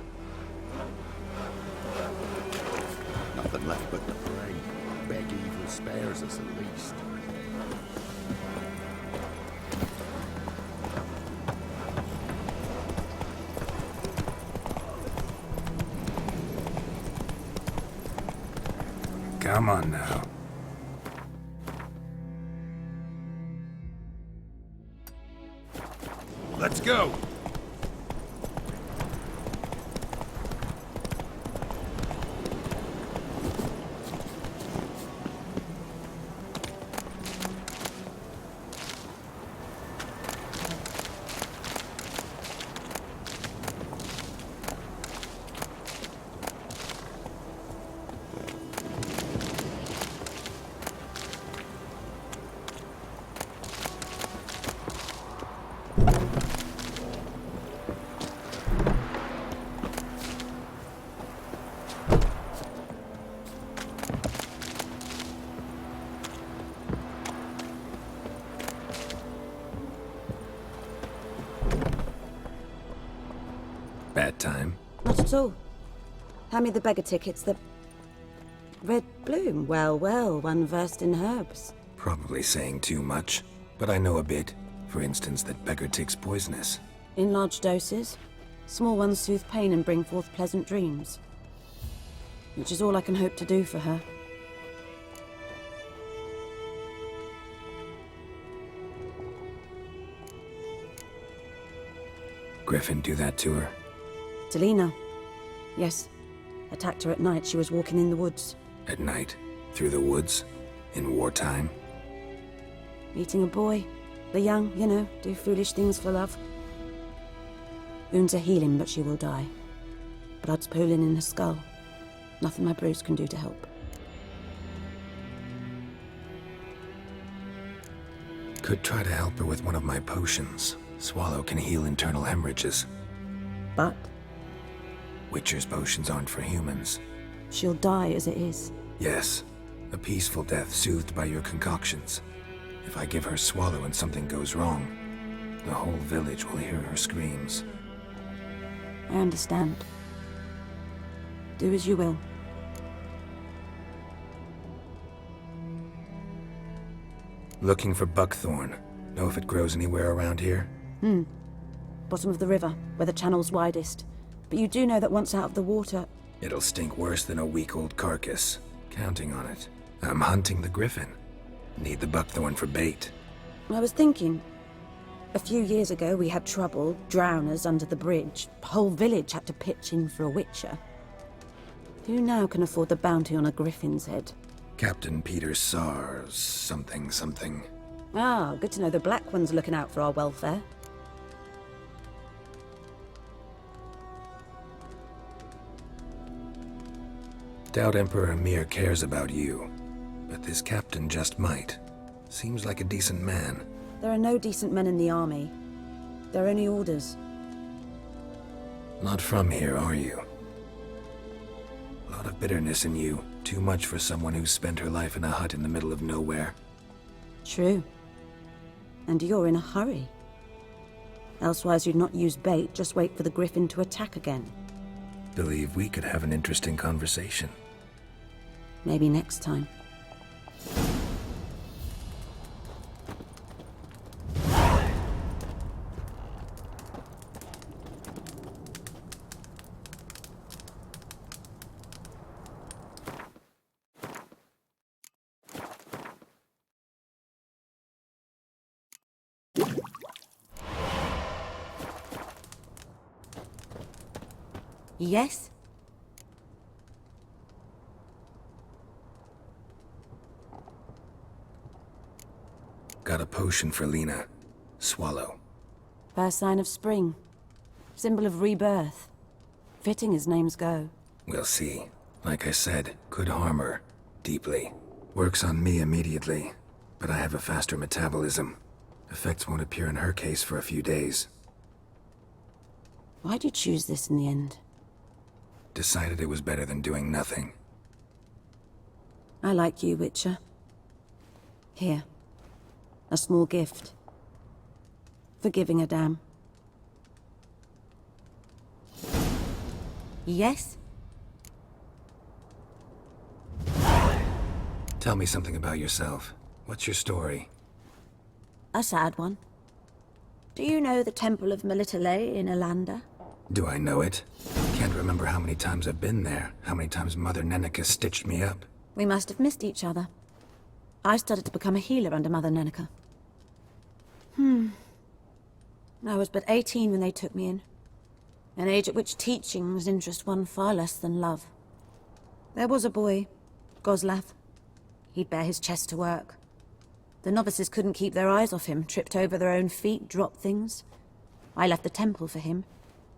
Nothing left but to pray. Beg evil spares us at least. Come on now. Let's go! Bad time? Not at all. Hand me the beggar tickets, the... Red bloom. Well, well, one versed in herbs. Probably saying too much, but I know a bit. For instance, that beggar tick's poisonous. In large doses. Small ones soothe pain and bring forth pleasant dreams. Which is all I can hope to do for her. Griffin do that to her? Delina. Yes. Attacked her at night. She was walking in the woods. At night? Through the woods? In wartime? Meeting a boy. The young, you know, do foolish things for love. Wounds are healing, but she will die. Blood's pooling in her skull. Nothing my bruise can do to help. Could try to help her with one of my potions. Swallow can heal internal hemorrhages. But? Witcher's potions aren't for humans. She'll die as it is. Yes. A peaceful death soothed by your concoctions. If I give her Swallow and something goes wrong, the whole village will hear her screams. I understand. Do as you will. Looking for buckthorn. Know if it grows anywhere around here? Bottom of the river, where the channel's widest. But you do know that once out of the water... It'll stink worse than a week-old carcass. Counting on it. I'm hunting the griffin. Need the buckthorn for bait. I was thinking... A few years ago we had trouble, drowners under the bridge. The whole village had to pitch in for a witcher. Who now can afford the bounty on a griffin's head? Captain Peter Sars, something. Ah, good to know the Black One's looking out for our welfare. Doubt Emperor Emhyr cares about you, but this captain just might. Seems like a decent man. There are no decent men in the army. They're only orders. Not from here, are you? A lot of bitterness in you. Too much for someone who's spent her life in a hut in the middle of nowhere. True. And you're in a hurry. Elsewise you'd not use bait, just wait for the griffin to attack again. Believe we could have an interesting conversation. Maybe next time. Yes? Got a potion for Lena. Swallow. First sign of spring. Symbol of rebirth. Fitting as names go. We'll see. Like I said, could harm her. Deeply. Works on me immediately, but I have a faster metabolism. Effects won't appear in her case for a few days. Why'd you choose this in the end? Decided it was better than doing nothing. I like you, Witcher. Here. A small gift. For giving a damn. Yes? Tell me something about yourself. What's your story? A sad one. Do you know the Temple of Melitele in Alanda? Do I know it? Can't remember how many times I've been there, how many times Mother Neneka stitched me up. We must have missed each other. I studied to become a healer under Mother Neneka. I was but 18 when they took me in. An age at which teachings interest one far less than love. There was a boy, Goslav. He'd bare his chest to work. The novices couldn't keep their eyes off him, tripped over their own feet, dropped things. I left the temple for him.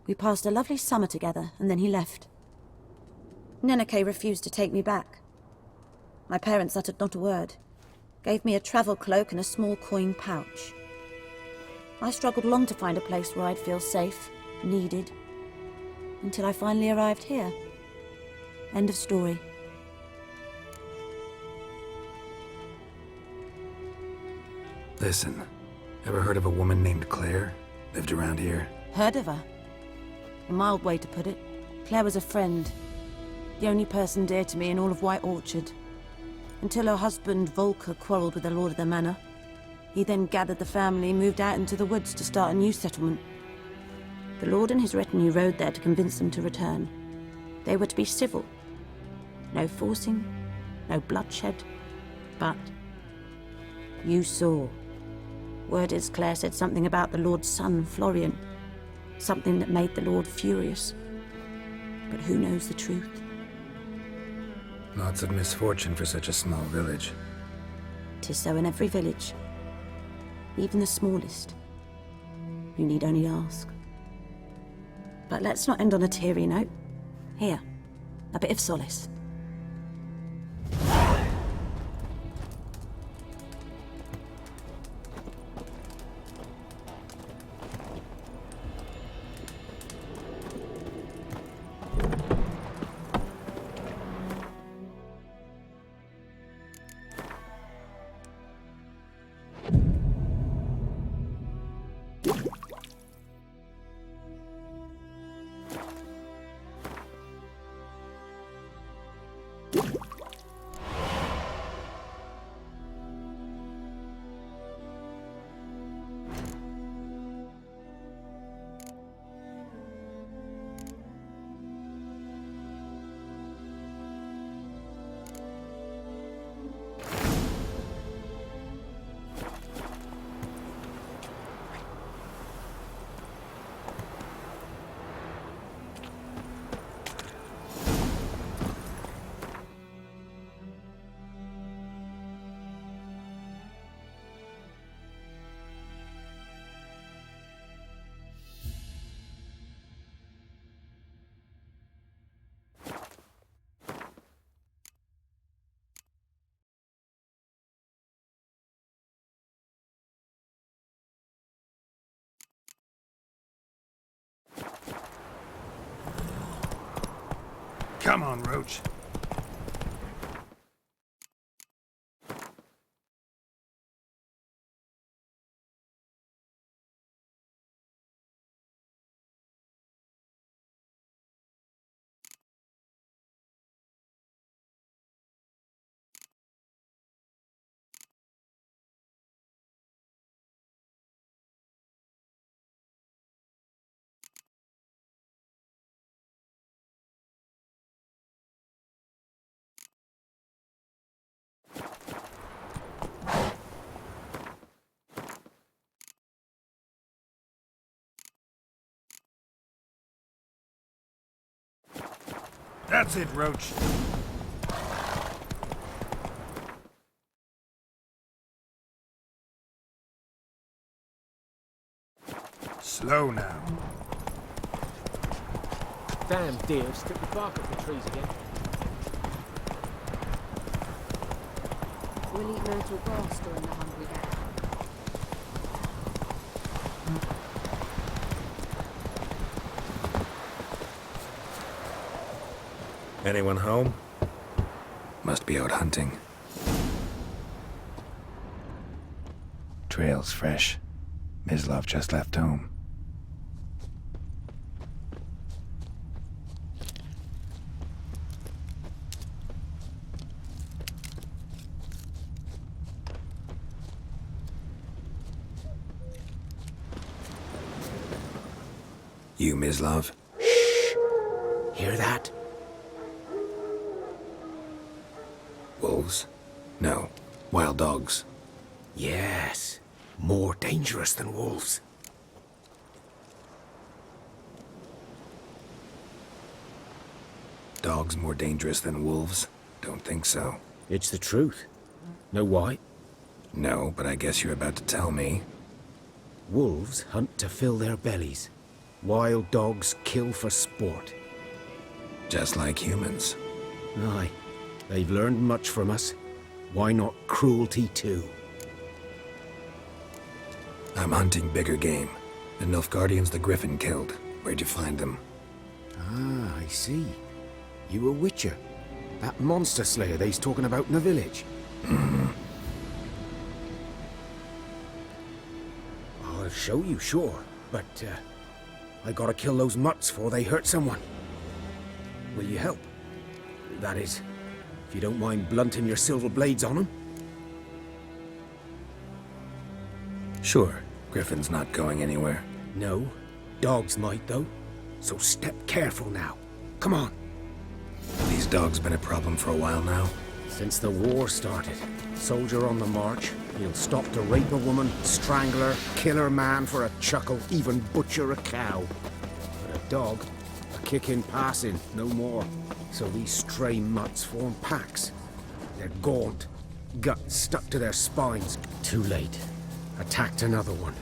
We passed a lovely summer together, and then he left. Neneke refused to take me back. My parents uttered not a word. Gave me a travel cloak and a small coin pouch. I struggled long to find a place where I'd feel safe, needed, until I finally arrived here. End of story. Listen, ever heard of a woman named Claire? Lived around here? Heard of her? A mild way to put it. Claire was a friend. The only person dear to me in all of White Orchard. Until her husband, Volker, quarrelled with the lord of the manor. He then gathered the family and moved out into the woods to start a new settlement. The lord and his retinue rode there to convince them to return. They were to be civil. No forcing, no bloodshed. But you saw. Word is Claire said something about the lord's son, Florian. Something that made the lord furious. But who knows the truth? Lots of misfortune for such a small village. 'Tis so in every village. Even the smallest. You need only ask. But let's not end on a teary note. Here, a bit of solace. Come on, Roach. That's it, Roach. Slow now. Damn deers took the bark off the trees again. We'll eat myrtle grass during the hungry gap. Anyone home? Must be out hunting. Trail's fresh. Mislav just left home. You, Mislav? Hear that? Wolves? No. Wild dogs. Yes. More dangerous than wolves. Dogs more dangerous than wolves? Don't think so. It's the truth. Know why? No, but I guess you're about to tell me. Wolves hunt to fill their bellies. Wild dogs kill for sport. Just like humans. Aye. They've learned much from us. Why not cruelty too? I'm hunting bigger game. The Nilfgaardians the Griffin killed. Where'd you find them? Ah, I see. You a witcher. That monster slayer they's talking about in the village. Mm-hmm. I'll show you, sure. But, I gotta kill those mutts before they hurt someone. Will you help? That is, if you don't mind blunting your silver blades on them. Sure, Griffin's not going anywhere. No, dogs might though. So step careful now. Come on. These dogs been a problem for a while now? Since the war started. Soldier on the march, he'll stop to rape a woman, strangle her, kill her man for a chuckle, even butcher a cow. But a dog, a kick in passing, no more. So these stray mutts form packs. They're gaunt, guts stuck to their spines. Too late. Attacked another one.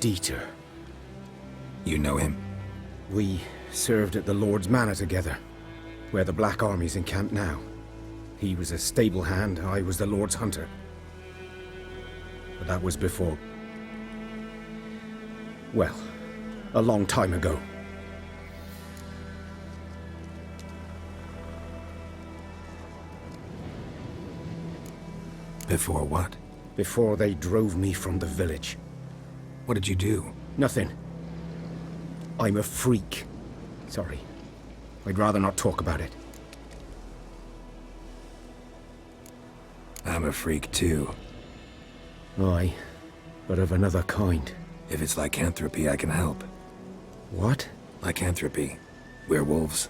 Dieter. You know him? We served at the Lord's Manor together, where the Black Army's encamped now. He was a stable hand, I was the Lord's hunter. But that was before... well, a long time ago. Before what? Before they drove me from the village. What did you do? Nothing. I'm a freak. Sorry. I'd rather not talk about it. I'm a freak too. Aye, but of another kind. If it's lycanthropy, I can help. What? Lycanthropy. Werewolves.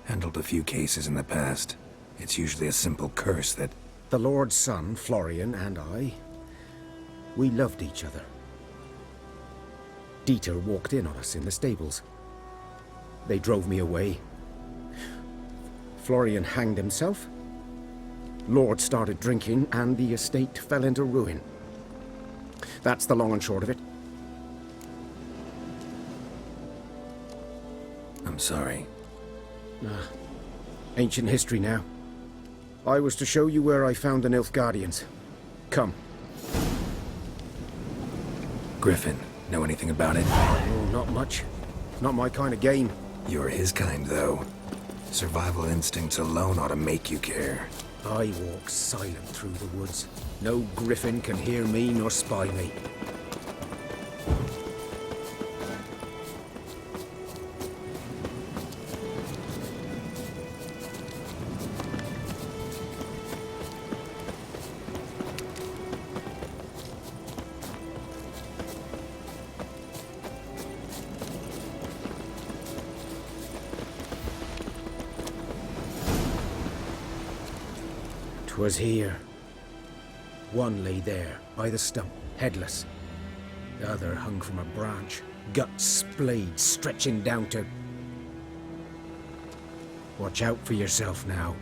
Handled a few cases in the past. It's usually a simple curse that... The Lord's son, Florian, and I... we loved each other. Dieter walked in on us in the stables. They drove me away. Florian hanged himself. Lord started drinking, and the estate fell into ruin. That's the long and short of it. I'm sorry. Ancient history now. I was to show you where I found the Nilfgaardians. Come. Griffin, know anything about it? Oh, not much. Not my kind of game. You're his kind, though. Survival instincts alone ought to make you care. I walk silent through the woods. No griffin can hear me nor spy me. 'Twas here. One lay there, by the stump, headless. The other hung from a branch, guts splayed, stretching down to... Watch out for yourself now.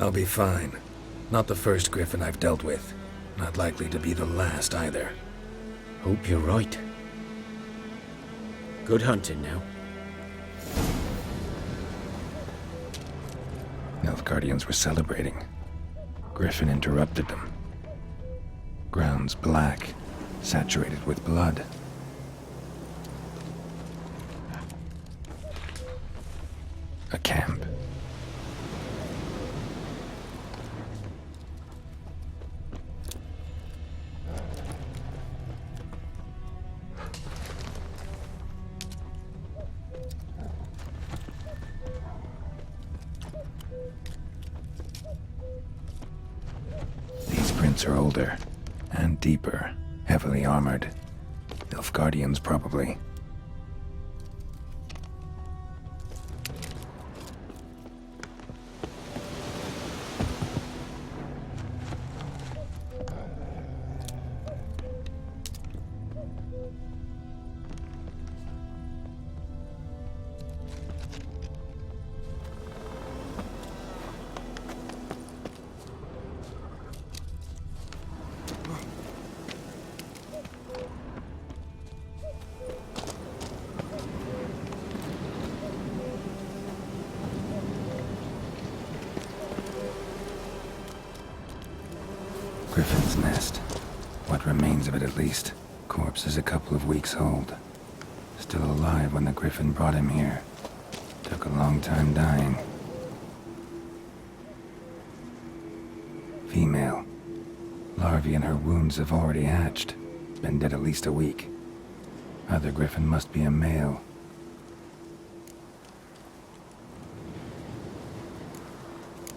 I'll be fine. Not the first griffin I've dealt with. Not likely to be the last either. Hope you're right. Good hunting now. Nilfgaardians were celebrating. Griffin interrupted them. Ground's black, saturated with blood. A camp. These prints are older and deeper, heavily armored. Nilfgaardians, probably. Griffin's nest. What remains of it, at least. Corpse is a couple of weeks old. Still alive when the Griffin brought him here. Took a long time dying. Female. Larvae in her wounds have already hatched. Been dead at least a week. Other Griffin must be a male.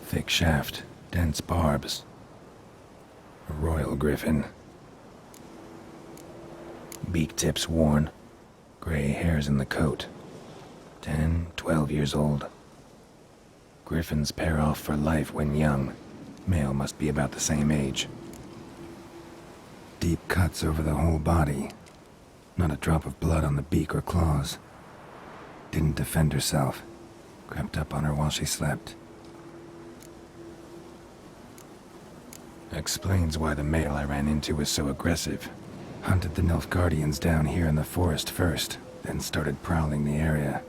Thick shaft, dense barbs. A royal Griffin. Beak tips worn. Gray hairs in the coat. 10, 12 years old. Griffins pair off for life when young. Male must be about the same age. Deep cuts over the whole body. Not a drop of blood on the beak or claws. Didn't defend herself. Crept up on her while she slept. Explains why the male I ran into was so aggressive. Hunted the Nilfgaardians down here in the forest first, then started prowling the area.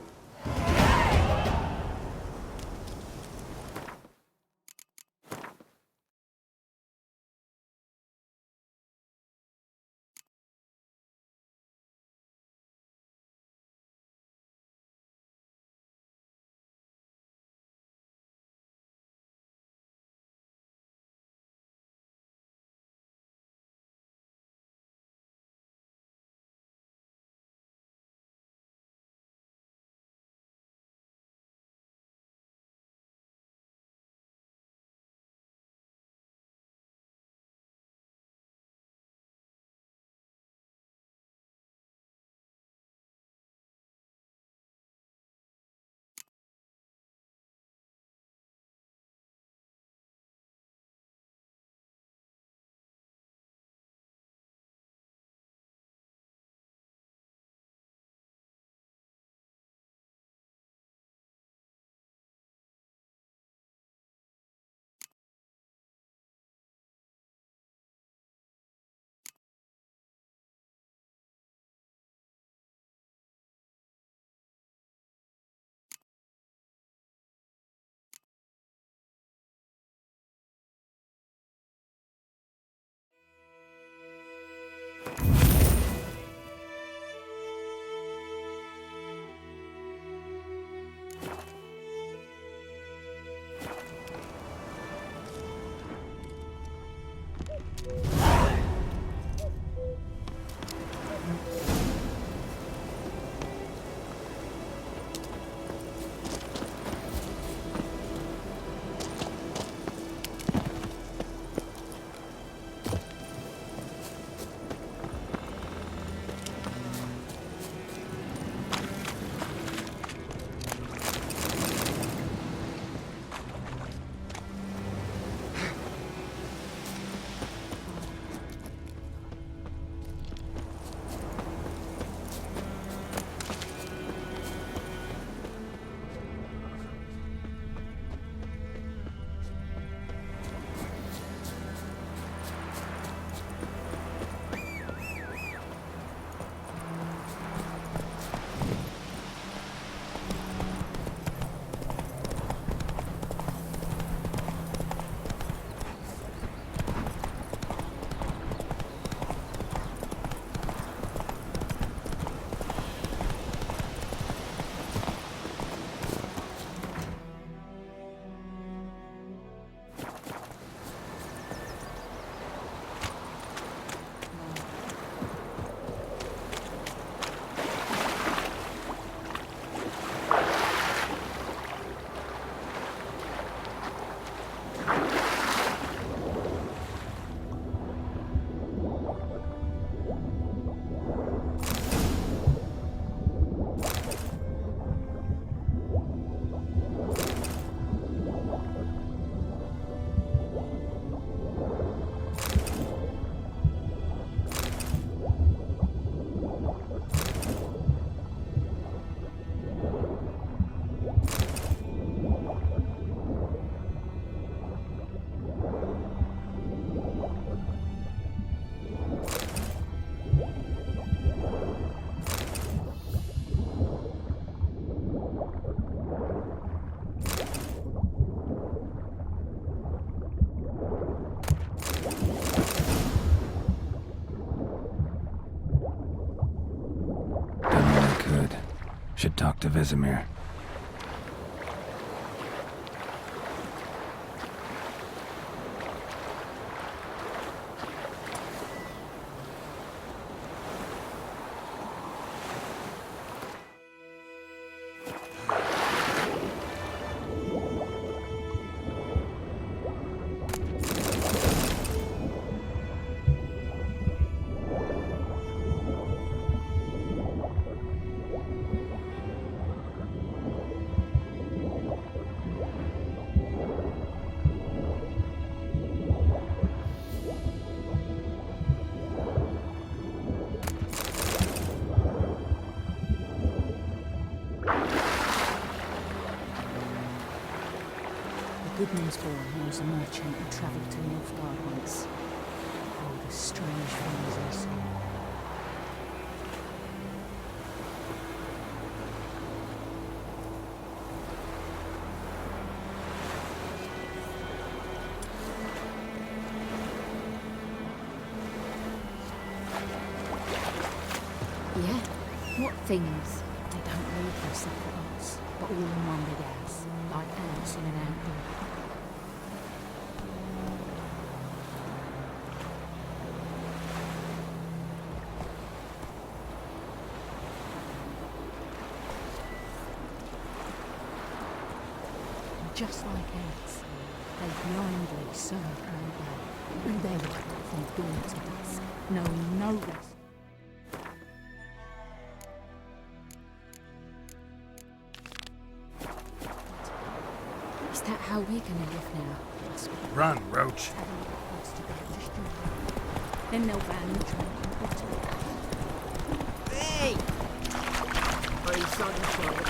Should talk to Vesemir. Goodman's boy was a merchant who travelled to Nilfgaard once. Oh, the strange things I saw. Yeah? What things? They don't live in separate huts, but all in one big house, like ants in an ant. Just like ants, they blindly serve all day, and they work from dawn to dusk, knowing no rest. Is that how we're gonna live now? Run, Roach. Then they'll ban the train. Hey! Hey, sunshine.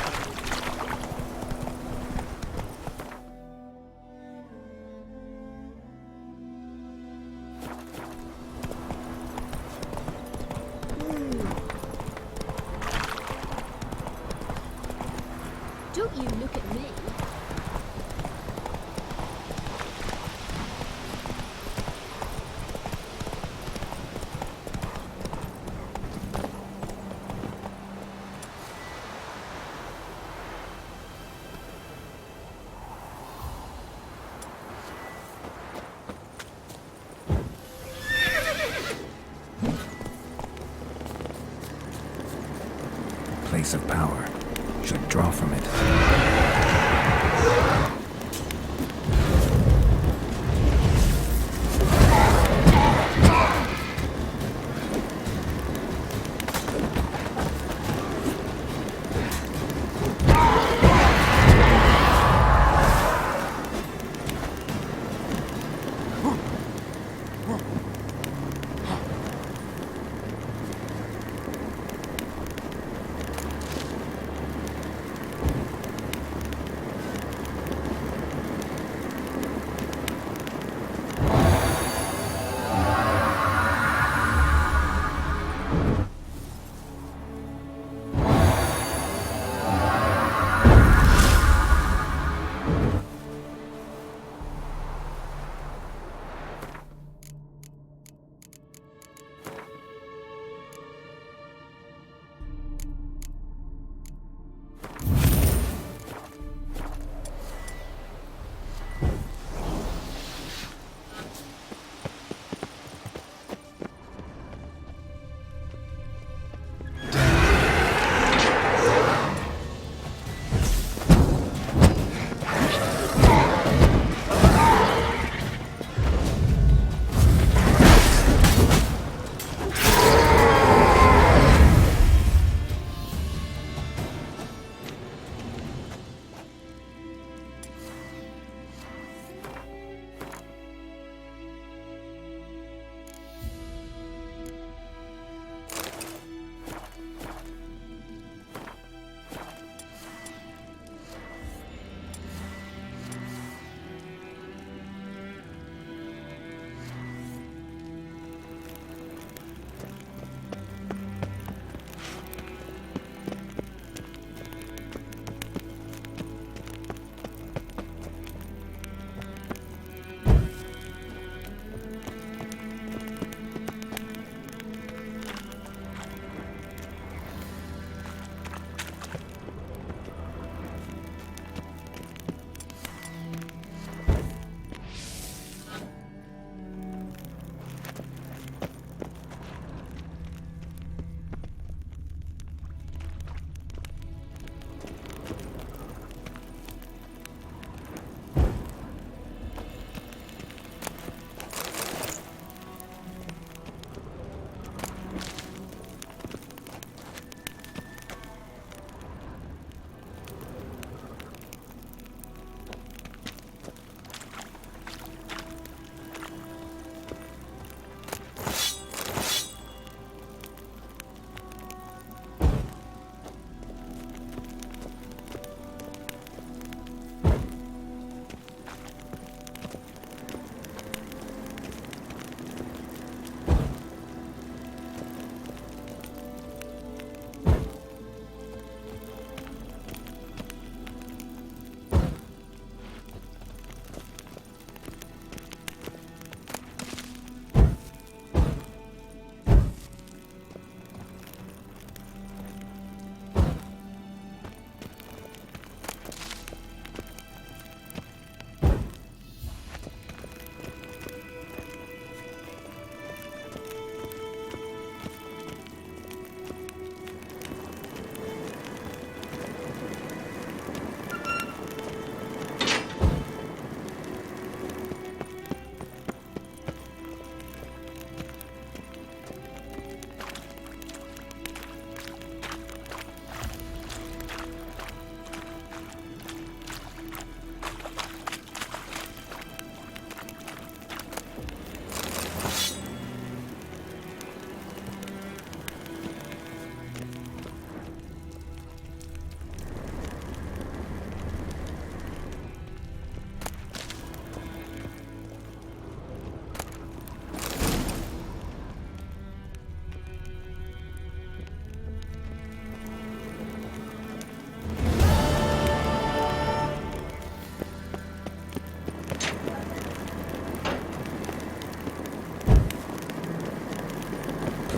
Don't you look at me. Place of power. Should draw from it.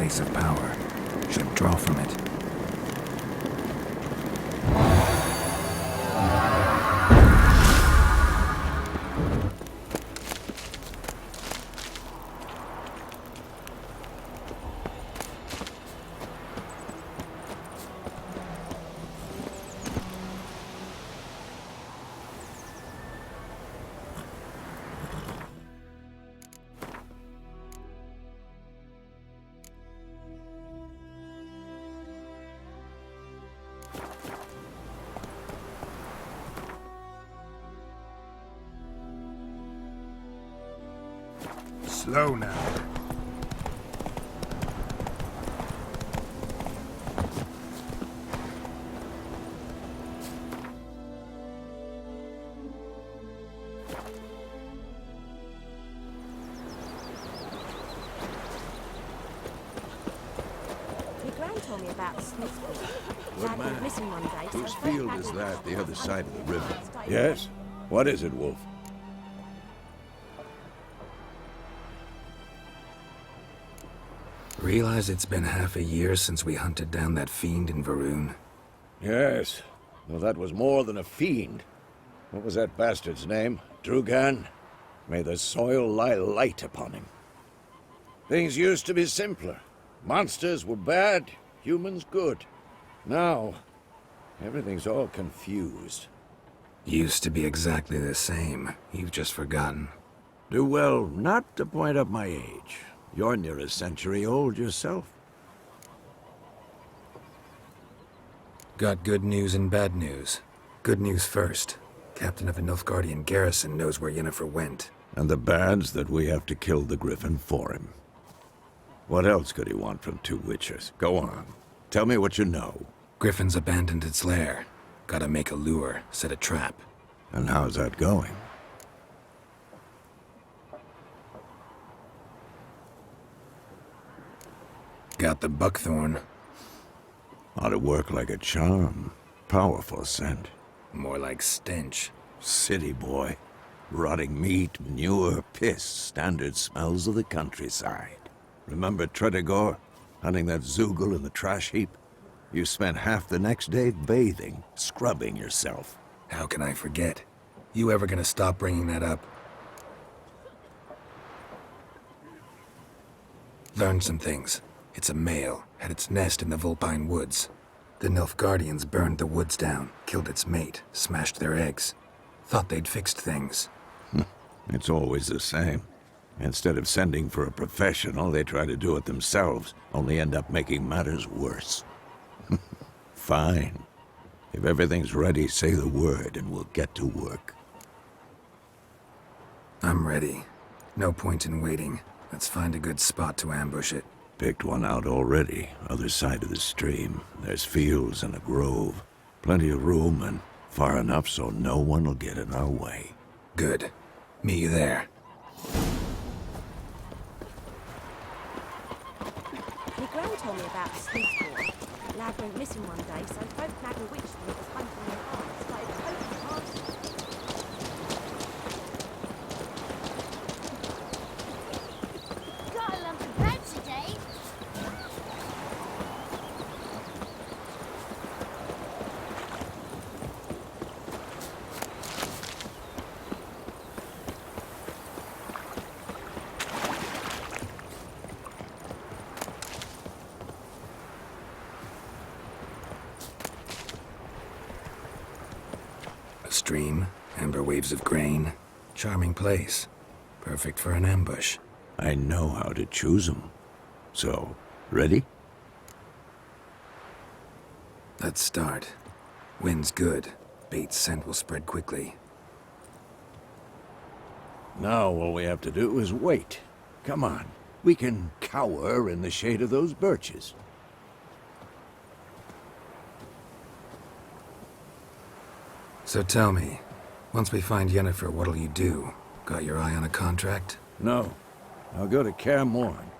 place of power. Should draw from it. Slow now. Your gran told me about Smithfield. Good Dad man. went missing one day, so Whose I field heard is Dad that, the other side of the river? Yes? What is it, Wolf? Realize it's been half a year since we hunted down that fiend in Varun? Yes. Well, that was more than a fiend. What was that bastard's name? Drugan? May the soil lie light upon him. Things used to be simpler. Monsters were bad, humans good. Now, everything's all confused. Used to be exactly the same. You've just forgotten. Do well not to point up my age. You're near a century old yourself. Got good news and bad news. Good news first. Captain of a Nilfgaardian garrison knows where Yennefer went. And the bad's that we have to kill the Griffin for him. What else could he want from two witchers? Go on. Tell me what you know. Griffin's abandoned its lair. Gotta make a lure, set a trap. And how's that going? Got the buckthorn. Ought to work like a charm. Powerful scent. More like stench. City boy. Rotting meat, manure, piss. Standard smells of the countryside. Remember Tredegor? Hunting that Zoogle in the trash heap? You spent half the next day bathing, scrubbing yourself. How can I forget? You ever gonna stop bringing that up? Learned some things. It's a male, had its nest in the Vulpine Woods. The Nilfgaardians burned the woods down, killed its mate, smashed their eggs. Thought they'd fixed things. It's always the same. Instead of sending for a professional, they try to do it themselves, only end up making matters worse. Fine. If everything's ready, say the word and we'll get to work. I'm ready. No point in waiting. Let's find a good spot to ambush it. Picked one out already, other side of the stream. There's fields and a grove. Plenty of room and far enough so no one will get in our way. Good. Meet you there. Your gran told me about Smithfield. Lad went missing one day, so folk nagged a witch that it was hunting their eyes. Started poking past him. Got a lump of bread today. A stream, amber waves of grain. Charming place. Perfect for an ambush. I know how to choose 'em. So, ready? Let's start. Wind's good. Bait's scent will spread quickly. Now all we have to do is wait. Come on. We can cower in the shade of those birches. So tell me, once we find Yennefer, what'll you do? Got your eye on a contract? No. I'll go to Kaer Morhen.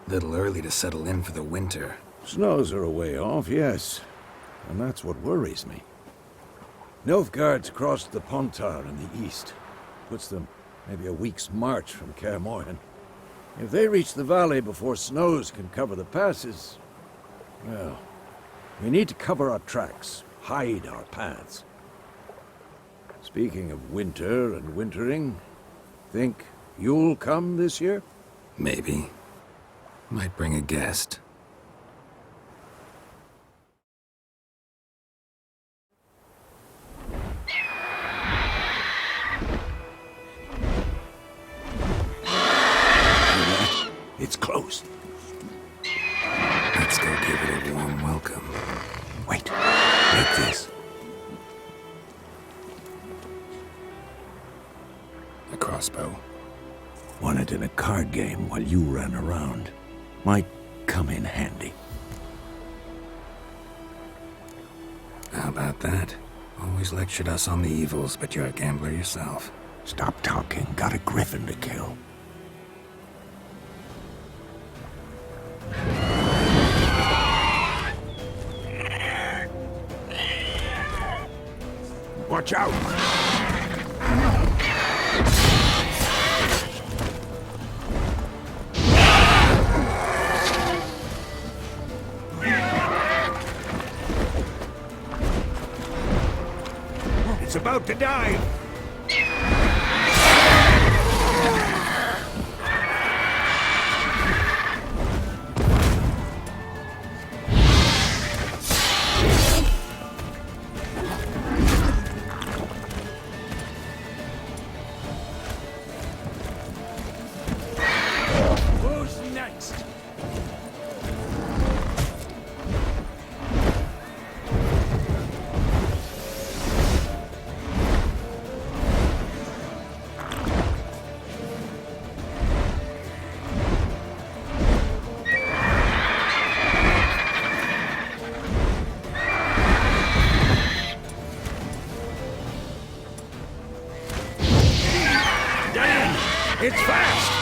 Little early to settle in for the winter. Snows are a way off, yes. And that's what worries me. Nilfgaard's crossed the Pontar in the east. Puts them maybe a week's march from Kaer Morhen. If they reach the valley before snows can cover the passes, well, we need to cover our tracks, hide our paths. Speaking of winter and wintering, think you'll come this year? Maybe. Might bring a guest. It's close. Let's go give it a warm welcome. Wait, take this. A crossbow. Won it in a card game while you ran around. Might come in handy. How about that? Always lectured us on the evils, but you're a gambler yourself. Stop talking. Got a griffin to kill. Watch out! It's about to dive! Who's next? It's fast!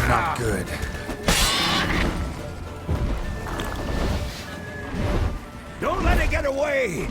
Not good. Don't let it get away!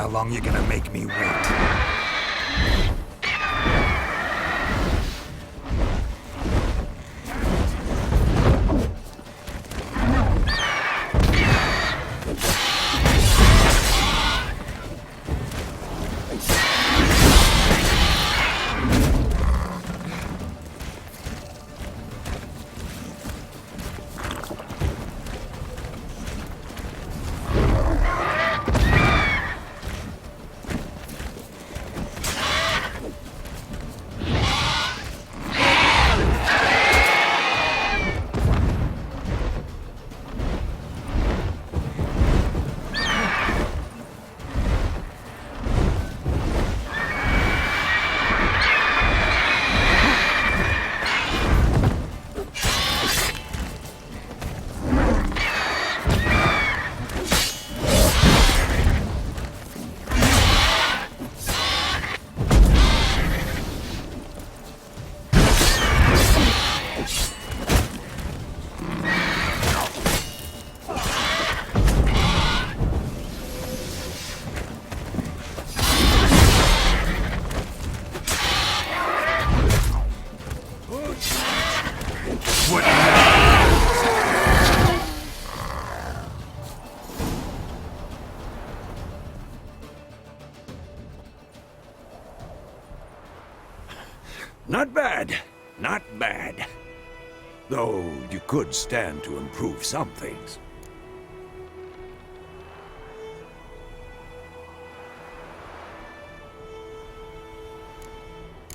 How long you gonna make me wait? Not bad. Not bad. Though you could stand to improve some things.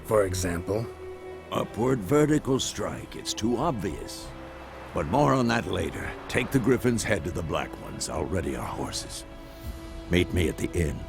For example? Upward vertical strike. It's too obvious. But more on that later. Take the Griffin's head to the Black Ones. I'll ready our horses. Meet me at the inn.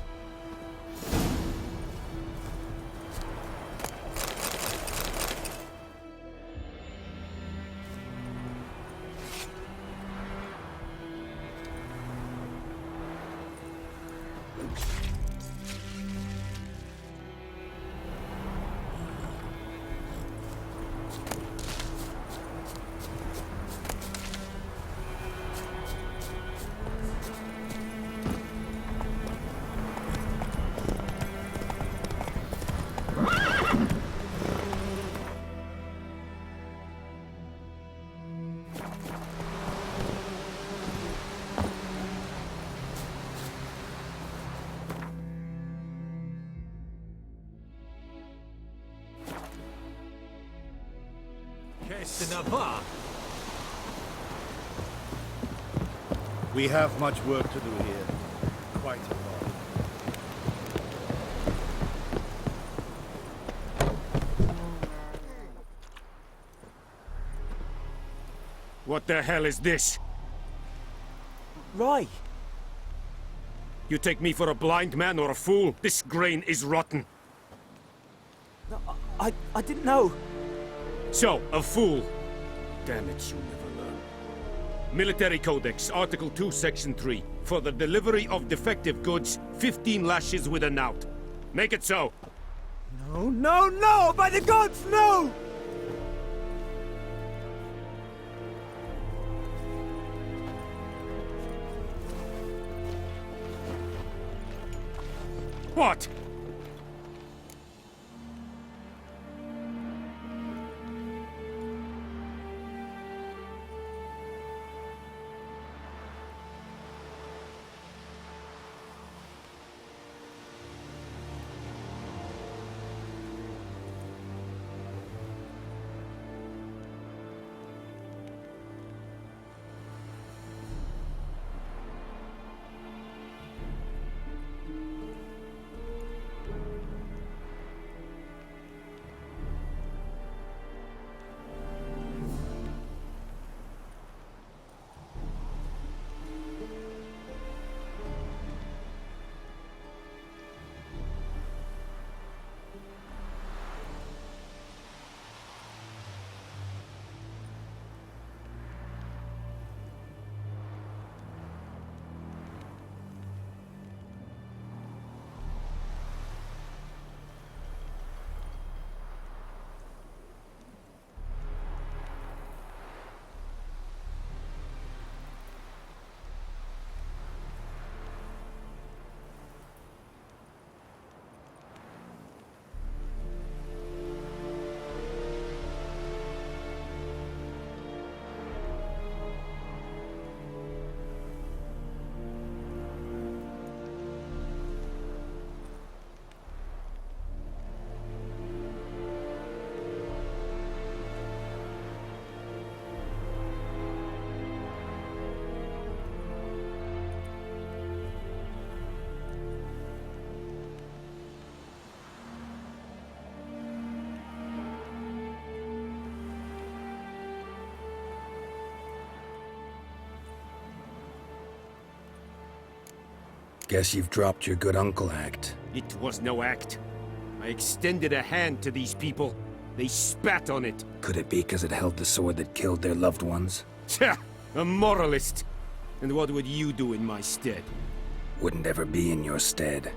We have much work to do here. Quite a lot. What the hell is this? Rye! You take me for a blind man or a fool? This grain is rotten. No, I didn't know. So, a fool. Damn it, you never learn. Military Codex, Article 2, Section 3. For the delivery of defective goods, 15 lashes with a knout. Make it so. No, no, no! By the gods, no! What? Guess you've dropped your good uncle act. It was no act. I extended a hand to these people. They spat on it. Could it be because it held the sword that killed their loved ones? Tja! A moralist! And what would you do in my stead? Wouldn't ever be in your stead.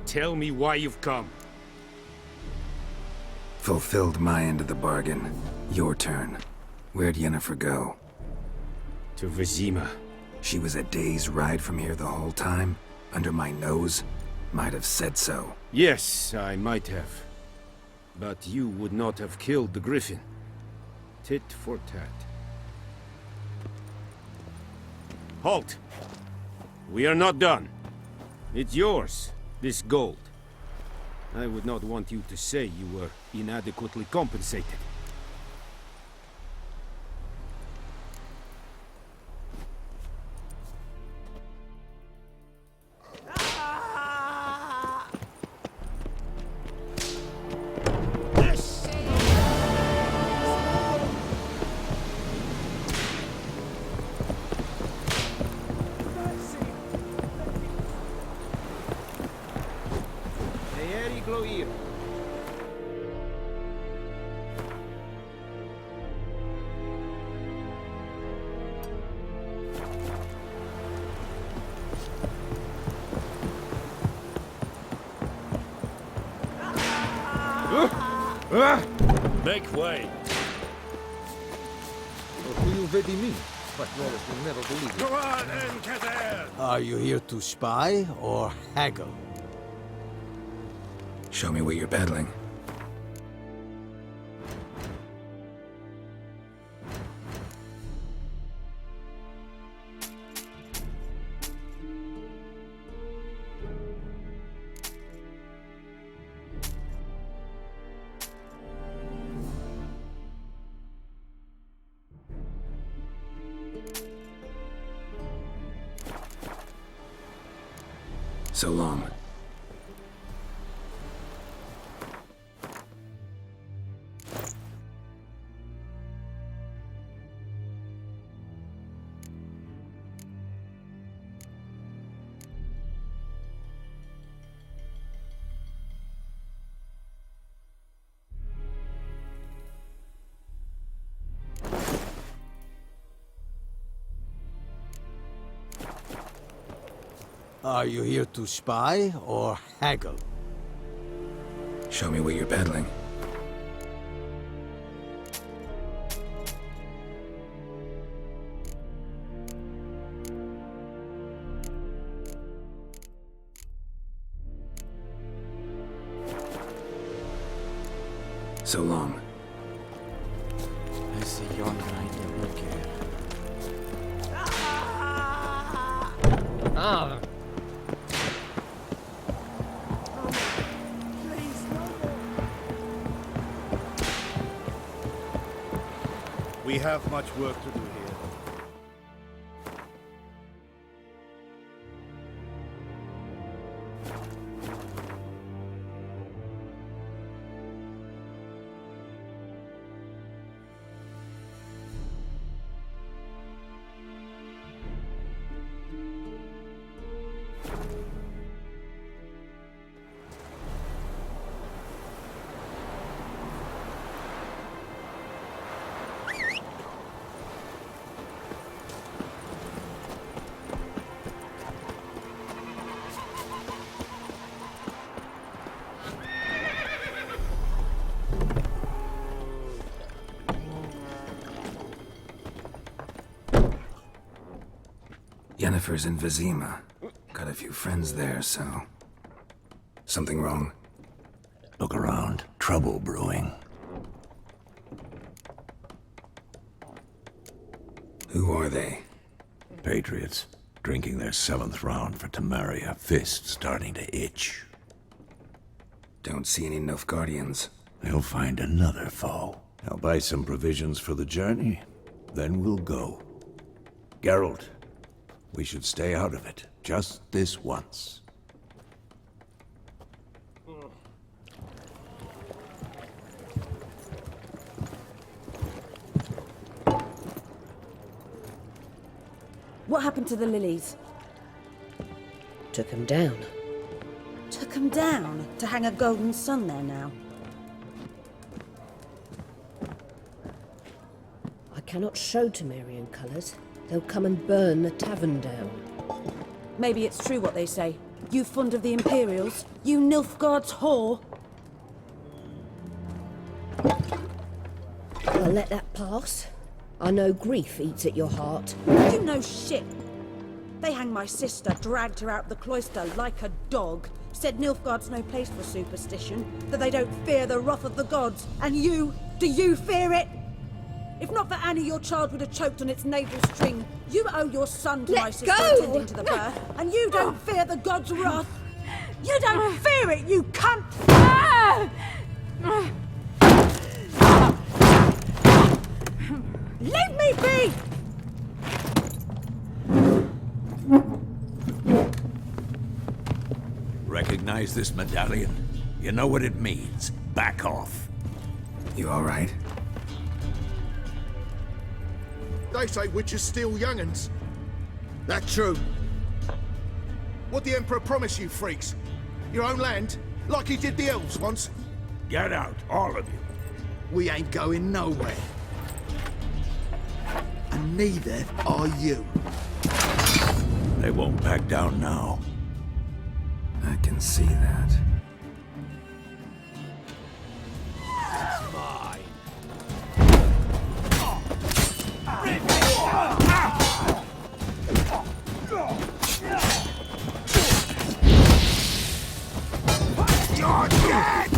Tell me why you've come. Fulfilled my end of the bargain. Your turn. Where'd Yennefer go? To Vizima. She was a day's ride from here the whole time? Under my nose? Might have said so. Yes, I might have. But you would not have killed the Griffin. Tit for tat. Halt! We are not done. It's yours, this gold. I would not want you to say you were inadequately compensated. Make way. Who you really mean? But Wallace will never believe it. Go on, Encader! Are you here to spy or haggle? Show me what you're peddling. So long. Are you here to spy or haggle? Show me what you're peddling. So long. Esse yonder ainda não quer. Ah! We have much work to do here. Yennefer's in Vizima. Got a few friends there, so... Something wrong? Look around. Trouble brewing. Who are they? Patriots. Drinking their 7th round for Temeria. Fist starting to itch. Don't see any Nilfgaardians. They'll find another foe. I'll buy some provisions for the journey. Then we'll go. Geralt, we should stay out of it. Just this once. What happened to the lilies? Took 'em down. Took 'em down to hang a golden sun there now. I cannot show Temerian colours. They'll come and burn the tavern down. Maybe it's true what they say. You fond of the Imperials? You Nilfgaard's whore? I'll let that pass. I know grief eats at your heart. You know shit. They hanged my sister, dragged her out the cloister like a dog. Said Nilfgaard's no place for superstition, that they don't fear the wrath of the gods. And you, do you fear it? If not for Annie, your child would have choked on its navel string. You owe your son to Let Isis go! for attending to the birth, and you don't fear the god's wrath. You don't fear it, you cunt! Leave me be! Recognize this medallion? You know what it means. Back off. You all right? They say witches steal young'uns. That true? What the Emperor promise you, freaks? Your own land? Like he did the elves once? Get out, all of you. We ain't going nowhere. And neither are you. They won't back down now. I can see that. You're dead!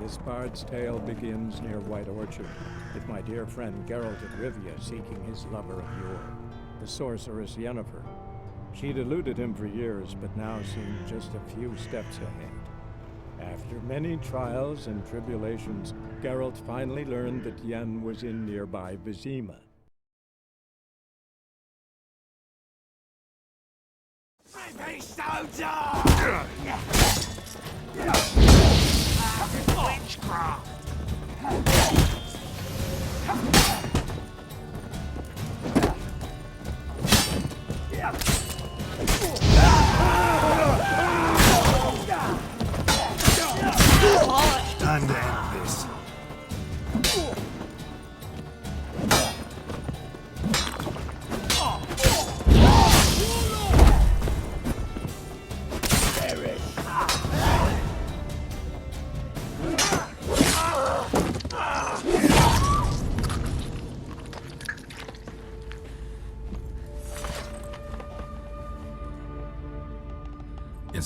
This bard's tale begins near White Orchard, with my dear friend Geralt of Rivia seeking his lover of yore, the sorceress Yennefer. She'd eluded him for years, but now seemed just a few steps ahead. After many trials and tribulations, Geralt finally learned that Yen was in nearby Vizima. Hey, soldier! Witchcraft! Time to end this.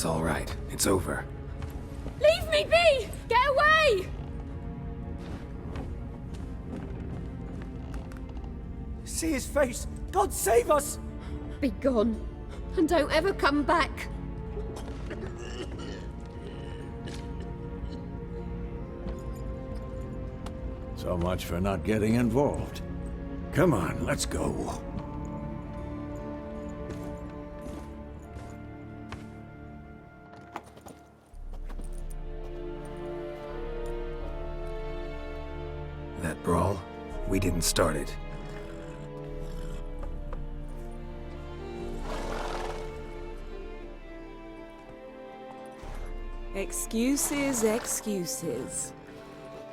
It's all right. It's over. Leave me be! Get away! See his face! God save us! Be gone, and don't ever come back. So much for not getting involved. Come on, let's go. That brawl, we didn't start it. Excuses, excuses.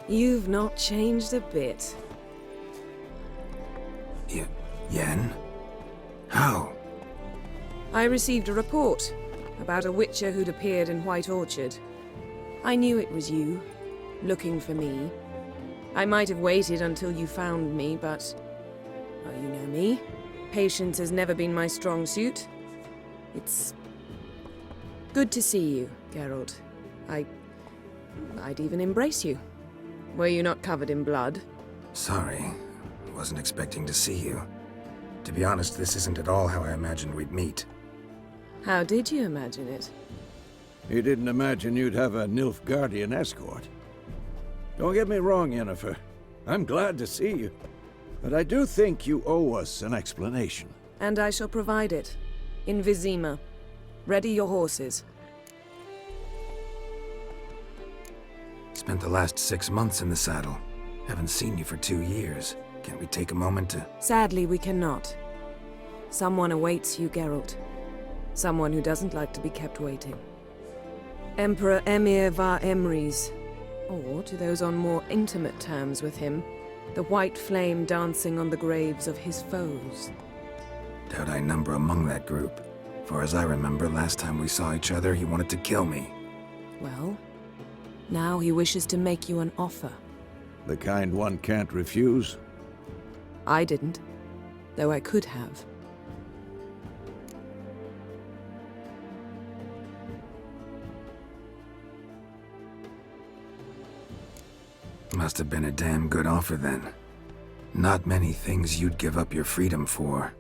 You've not changed a bit. Yen? How? I received a report about a witcher who'd appeared in White Orchard. I knew it was you, looking for me. I might have waited until you found me, but... well, you know me. Patience has never been my strong suit. It's... good to see you, Geralt. I'd even embrace you. Were you not covered in blood? Sorry. Wasn't expecting to see you. To be honest, this isn't at all how I imagined we'd meet. How did you imagine it? You didn't imagine you'd have a Nilfgaardian escort. Don't get me wrong, Yennefer. I'm glad to see you. But I do think you owe us an explanation. And I shall provide it. In Vizima. Ready your horses. Spent the last 6 months in the saddle. Haven't seen you for 2 years. Can't we take a moment to... Sadly, we cannot. Someone awaits you, Geralt. Someone who doesn't like to be kept waiting. Emperor Emhyr var Emreis. Or, to those on more intimate terms with him, the white flame dancing on the graves of his foes. Doubt I number among that group. Far as I remember, last time we saw each other, he wanted to kill me. Well, now he wishes to make you an offer. The kind one can't refuse? I didn't, though I could have. Must have been a damn good offer then. Not many things you'd give up your freedom for,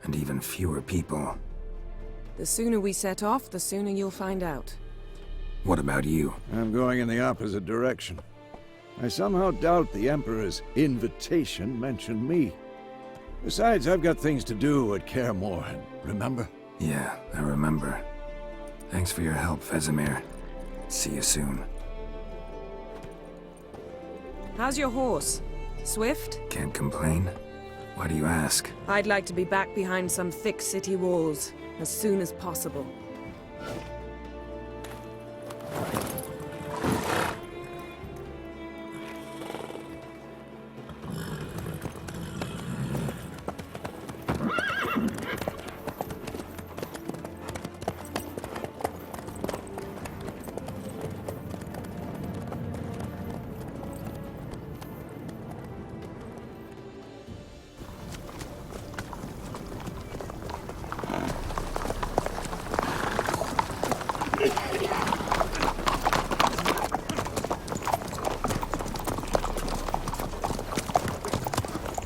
and even fewer people. The sooner we set off, the sooner you'll find out. What about you? I'm going in the opposite direction. I somehow doubt the Emperor's invitation mentioned me. Besides, I've got things to do at Kaer Morhen, remember? Yeah, I remember. Thanks for your help, Vesemir. See you soon. How's your horse? Swift? Can't complain. Why do you ask? I'd like to be back behind some thick city walls as soon as possible.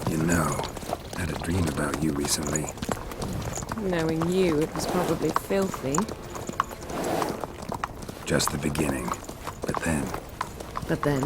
You know, had a dream about you recently. Knowing you, it was probably filthy. Just the beginning. But then... But then...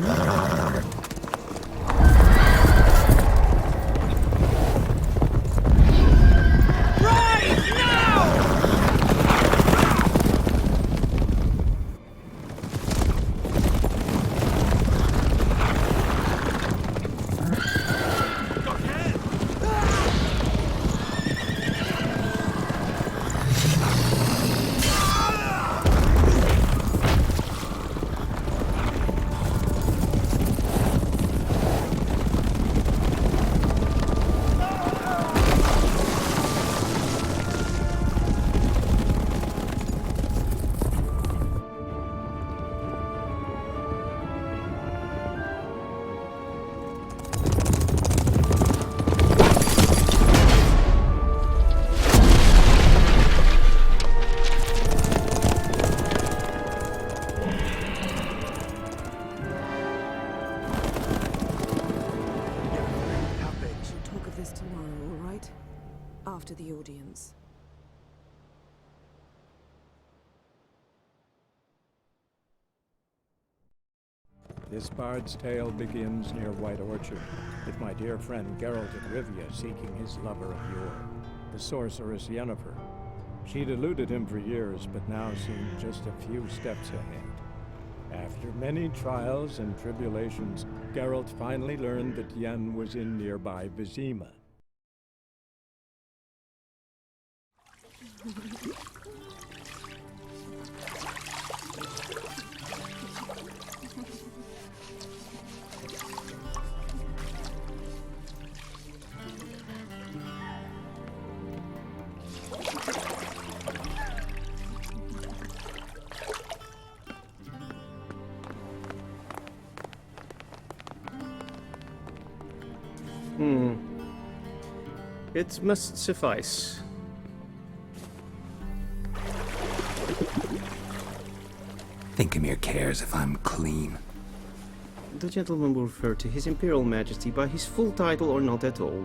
This bard's tale begins near White Orchard, with my dear friend Geralt of Rivia seeking his lover of yore, the sorceress Yennefer. She'd eluded him for years, but now seemed just a few steps ahead. After many trials and tribulations, Geralt finally learned that Yen was in nearby Vizima. It must suffice. Thinkamir cares if I'm clean. The gentleman will refer to His Imperial Majesty by his full title or not at all.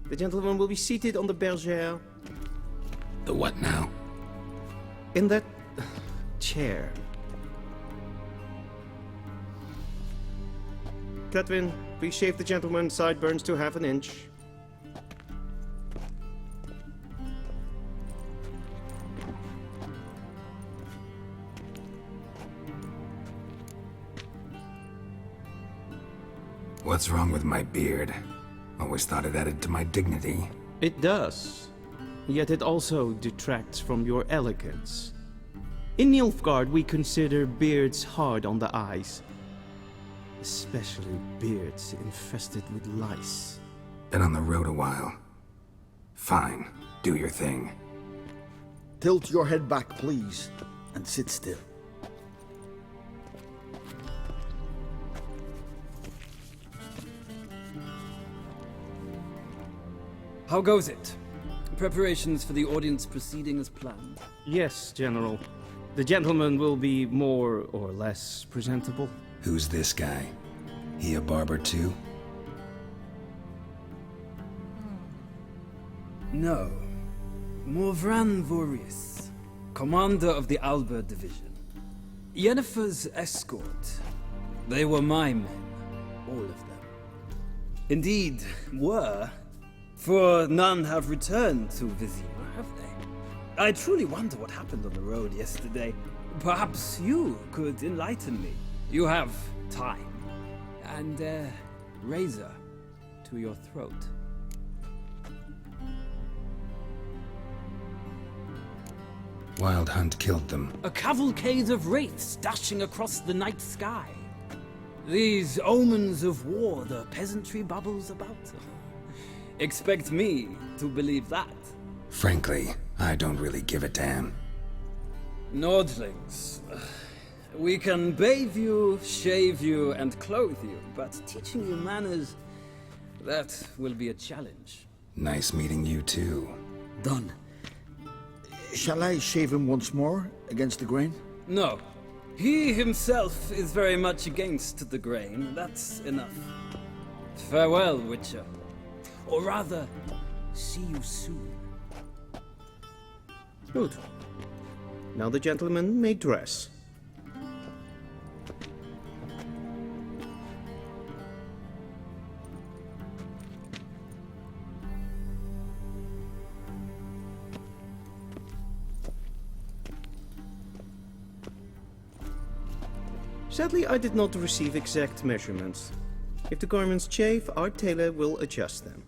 The gentleman will be seated on the bergère. The what now? In that chair. Cletwin, please shave the gentleman's sideburns to half an inch. What's wrong with my beard? Always thought it added to my dignity. It does. Yet it also detracts from your elegance. In Nilfgaard, we consider beards hard on the eyes. Especially beards infested with lice. Been on the road a while. Fine, do your thing. Tilt your head back, please, and sit still. How goes it? Preparations for the audience proceeding as planned? Yes, General. The gentleman will be more or less presentable. Who's this guy? He a barber too? No. Morvran Vorius, commander of the Alba Division. Yennefer's escort. They were my men, all of them. Indeed, were. For none have returned to Vizima, have they? I truly wonder what happened on the road yesterday. Perhaps you could enlighten me. You have time. And a razor to your throat. Wild Hunt killed them. A cavalcade of wraiths dashing across the night sky. These omens of war the peasantry bubbles about. Expect me to believe that. Frankly, I don't really give a damn. Nordlings. We can bathe you, shave you, and clothe you, but teaching you manners, that will be a challenge. Nice meeting you too. Done. Shall I shave him once more, against the grain? No. He himself is very much against the grain. That's enough. Farewell, Witcher. Or rather, see you soon. Good. Now the gentleman may dress. Sadly, I did not receive exact measurements. If the garments chafe, our tailor will adjust them.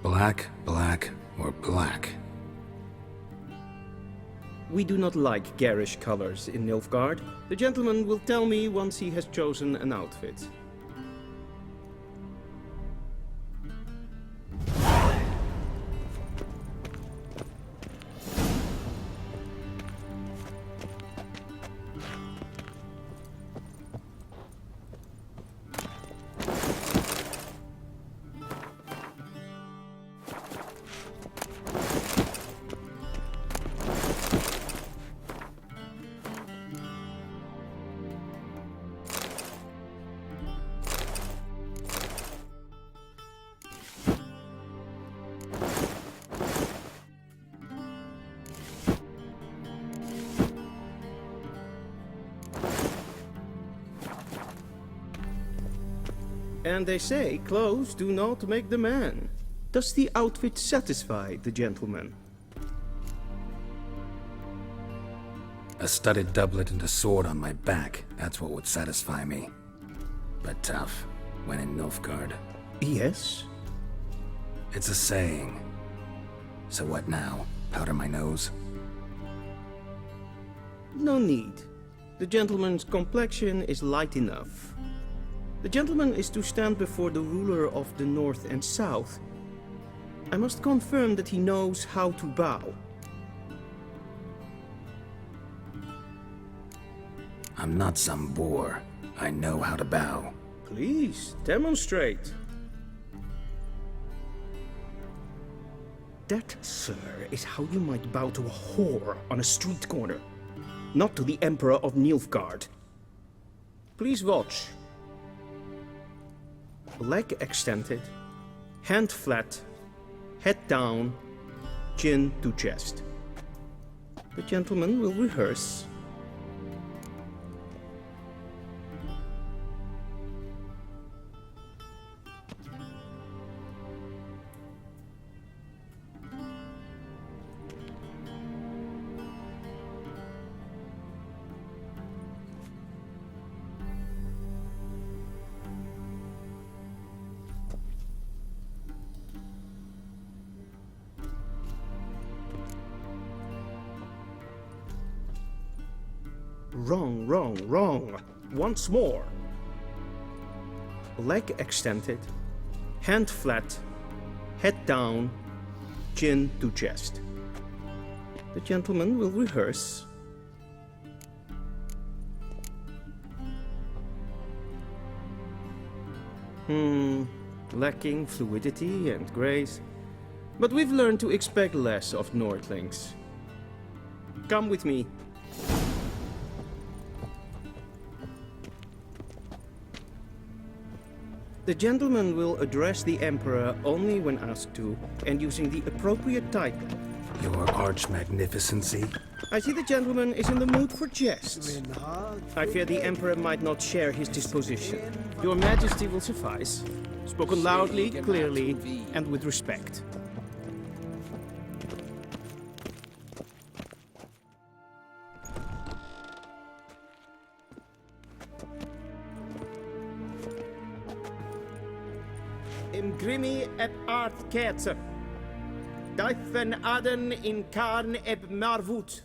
Black, black, or black? We do not like garish colors in Nilfgaard. The gentleman will tell me once he has chosen an outfit. And they say clothes do not make the man. Does the outfit satisfy the gentleman? A studded doublet and a sword on my back, that's what would satisfy me. But tough, when in Nilfgaard. Yes? It's a saying. So what now? Powder my nose? No need. The gentleman's complexion is light enough. The gentleman is to stand before the ruler of the North and South. I must confirm that he knows how to bow. I'm not some boor. I know how to bow. Please, demonstrate. That, sir, is how you might bow to a whore on a street corner, not to the Emperor of Nilfgaard. Please watch. Leg extended, hand flat, head down, chin to chest. The gentleman will rehearse. Wrong, wrong, wrong. Once more. Leg extended, hand flat, head down, chin to chest. The gentleman will rehearse. Lacking fluidity and grace. But we've learned to expect less of Nordlings. Come with me. The gentleman will address the Emperor only when asked to, and using the appropriate title. Your Arch-Magnificency? I see the gentleman is in the mood for jests. I fear the Emperor might not share his disposition. Your Majesty will suffice. Spoken loudly, clearly, and with respect. Imgrimi eb art ketzer. Duifen aden in karn eb marvoet.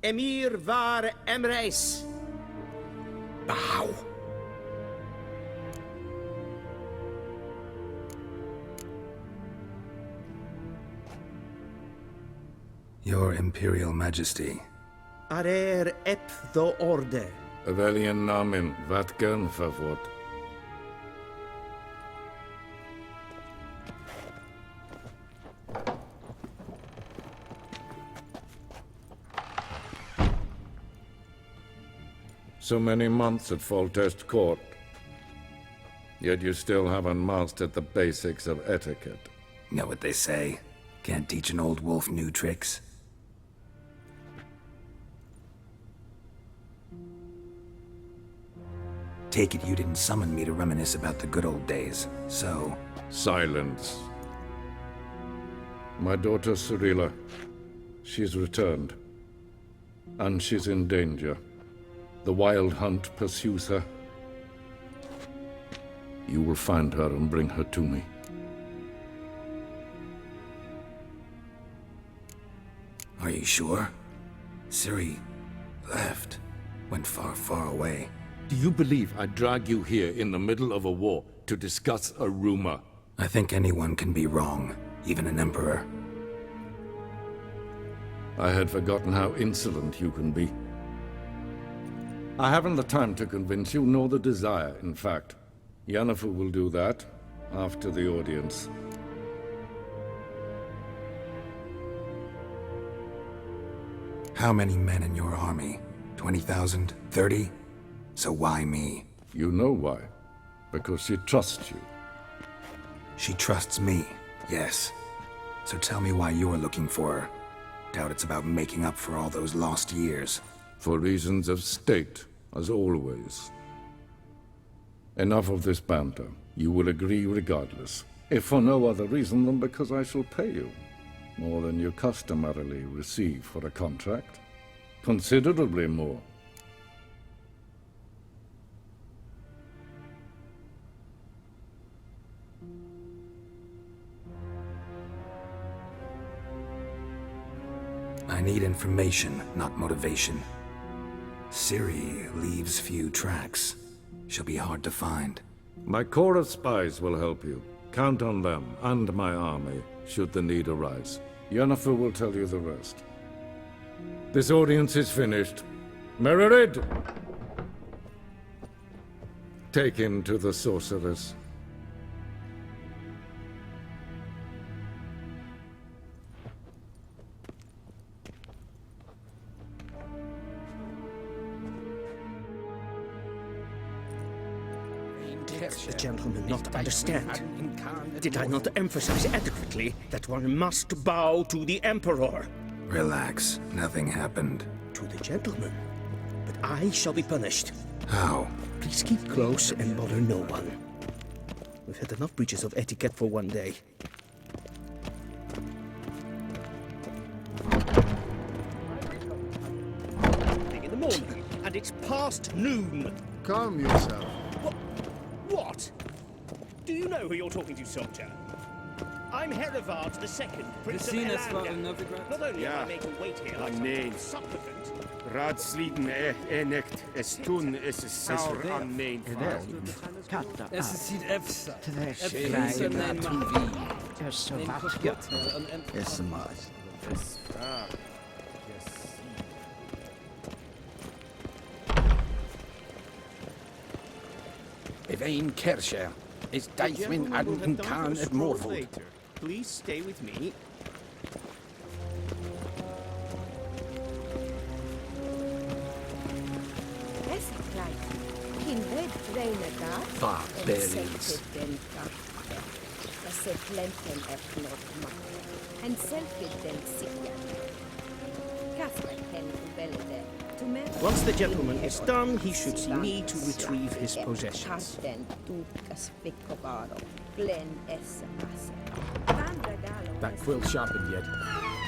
Emir var emreis. Bow. Your Imperial Majesty. Arer eb the orde. Avelien namen, vatgen favort. So many months at Foltest Court. Yet you still haven't mastered the basics of etiquette. Know what they say? Can't teach an old wolf new tricks. Take it you didn't summon me to reminisce about the good old days, so... Silence. My daughter Cirilla, she's returned. And she's in danger. The Wild Hunt pursues her. You will find her and bring her to me. Are you sure? Ciri left. Went far, far away. Do you believe I'd drag you here in the middle of a war to discuss a rumor? I think anyone can be wrong, even an emperor. I had forgotten how insolent you can be. I haven't the time to convince you, nor the desire, in fact. Yennefer will do that after the audience. How many men in your army? 20,000? 30? So why me? You know why. Because she trusts you. She trusts me, yes. So tell me why you're looking for her. Doubt it's about making up for all those lost years. For reasons of state, as always. Enough of this banter. You will agree regardless, if for no other reason than because I shall pay you. More than you customarily receive for a contract. Considerably more. I need information, not motivation. Ciri leaves few tracks. She'll be hard to find. My corps of spies will help you. Count on them, and my army, should the need arise. Yennefer will tell you the rest. This audience is finished. Mererid! Take him to the sorceress. The gentleman not understand. Did I not emphasize adequately that one must bow to the Emperor? Relax. Nothing happened. To the gentleman. But I shall be punished. How? Please keep close and bother no one. We've had enough breaches of etiquette for one day. In the morning, and it's past noon. Calm yourself. What? Do you know who you're talking to, soldier? I'm Herivard II, Prince of Elander. Not only am I made to wait here, Mijn but neem. I'm supplicant. Raadsleden echt is toen is sauer aan mijn vrouw. Es ist sieht efsa. Evain Kersher is Deithmin Adden Khan at Morwood. Please stay with me. Barbarians. Once the gentleman is done, he should see me to retrieve his possessions. That quill sharpened yet?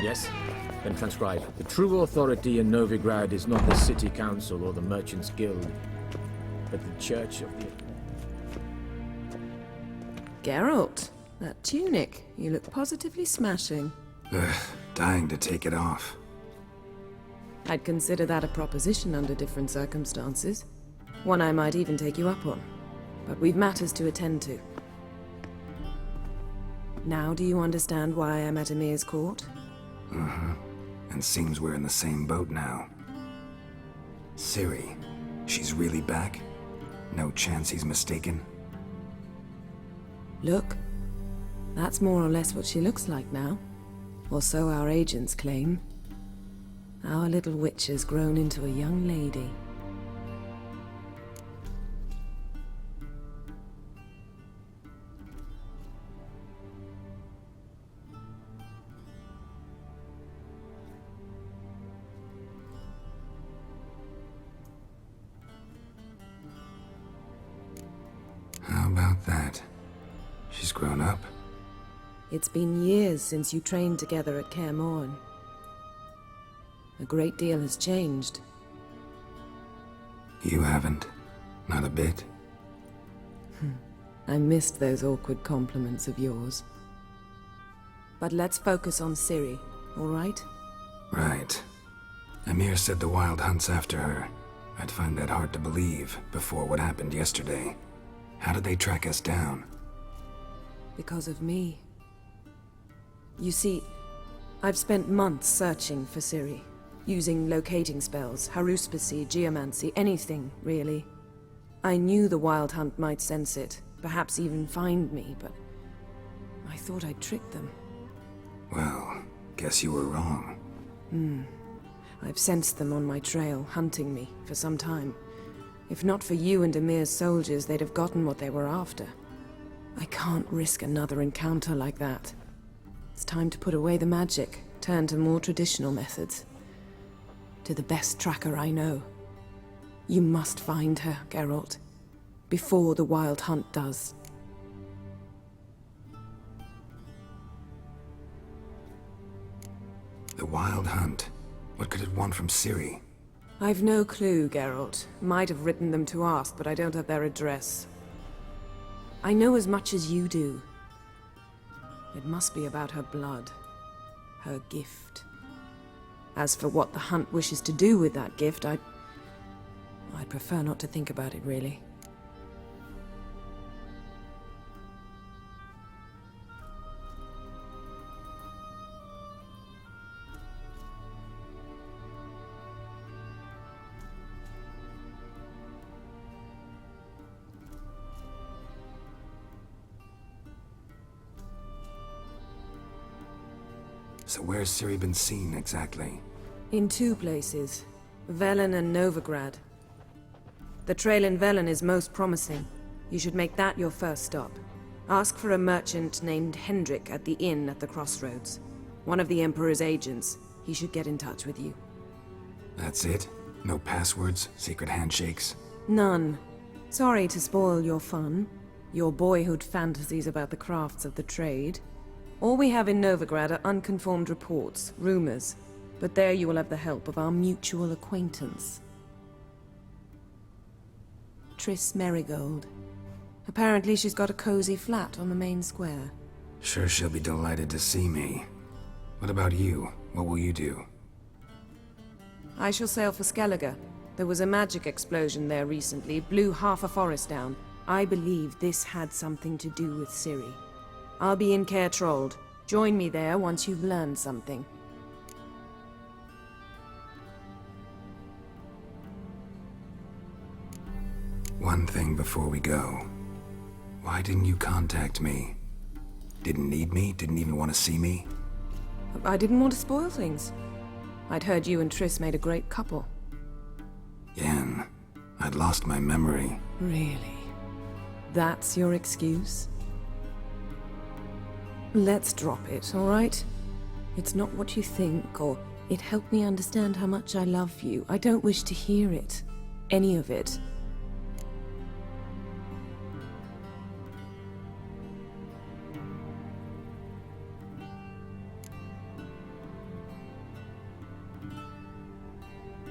Yes? Then transcribe. The true authority in Novigrad is not the City Council or the Merchants' Guild, but the Church of the... Geralt, that tunic. You look positively smashing. Ugh, dying to take it off. I'd consider that a proposition under different circumstances. One I might even take you up on. But we've matters to attend to. Now do you understand why I'm at Emir's court? Uh-huh. And seems we're in the same boat now. Ciri, she's really back? No chance he's mistaken? Look, that's more or less what she looks like now. Or so our agents claim. Our little witch has grown into a young lady. How about that? She's grown up? It's been years since you trained together at Kaer Morhen. A great deal has changed. You haven't? Not a bit? I missed those awkward compliments of yours. But let's focus on Ciri, all right? Right. Emir said the Wild Hunt's after her. I'd find that hard to believe before what happened yesterday. How did they track us down? Because of me. You see, I've spent months searching for Ciri. Using locating spells, haruspicy, geomancy, anything, really. I knew the Wild Hunt might sense it, perhaps even find me, but I thought I'd tricked them. Well, guess you were wrong. I've sensed them on my trail, hunting me, for some time. If not for you and Emir's soldiers, they'd have gotten what they were after. I can't risk another encounter like that. It's time to put away the magic, turn to more traditional methods. To the best tracker I know. You must find her, Geralt. Before the Wild Hunt does. wild hunt. What could it want from Ciri? I've no clue, Geralt. Might have written them to ask, but I don't have their address. I know as much as you do. It must be about her blood. Her gift. As for what the hunt wishes to do with that gift, I'd prefer not to think about it, really. So where's Ciri been seen, exactly? In two places. Velen and Novigrad. The trail in Velen is most promising. You should make that your first stop. Ask for a merchant named Hendrik at the inn at the crossroads. One of the Emperor's agents. He should get in touch with you. That's it? No passwords, secret handshakes? None. Sorry to spoil your fun. Your boyhood fantasies about the crafts of the trade. All we have in Novigrad are unconfirmed reports, rumors. But there you will have the help of our mutual acquaintance. Triss Merigold. Apparently she's got a cozy flat on the main square. Sure she'll be delighted to see me. What about you? What will you do? I shall sail for Skellige. There was a magic explosion there recently, blew half a forest down. I believe this had something to do with Ciri. I'll be in Caer Trolde. Join me there once you've learned something. One thing before we go. Why didn't you contact me? Didn't need me? Didn't even want to see me? I didn't want to spoil things. I'd heard you and Triss made a great couple. Yen, I'd lost my memory. Really? That's your excuse? Let's drop it, all right? It's not what you think, or it helped me understand how much I love you. I don't wish to hear it. Any of it.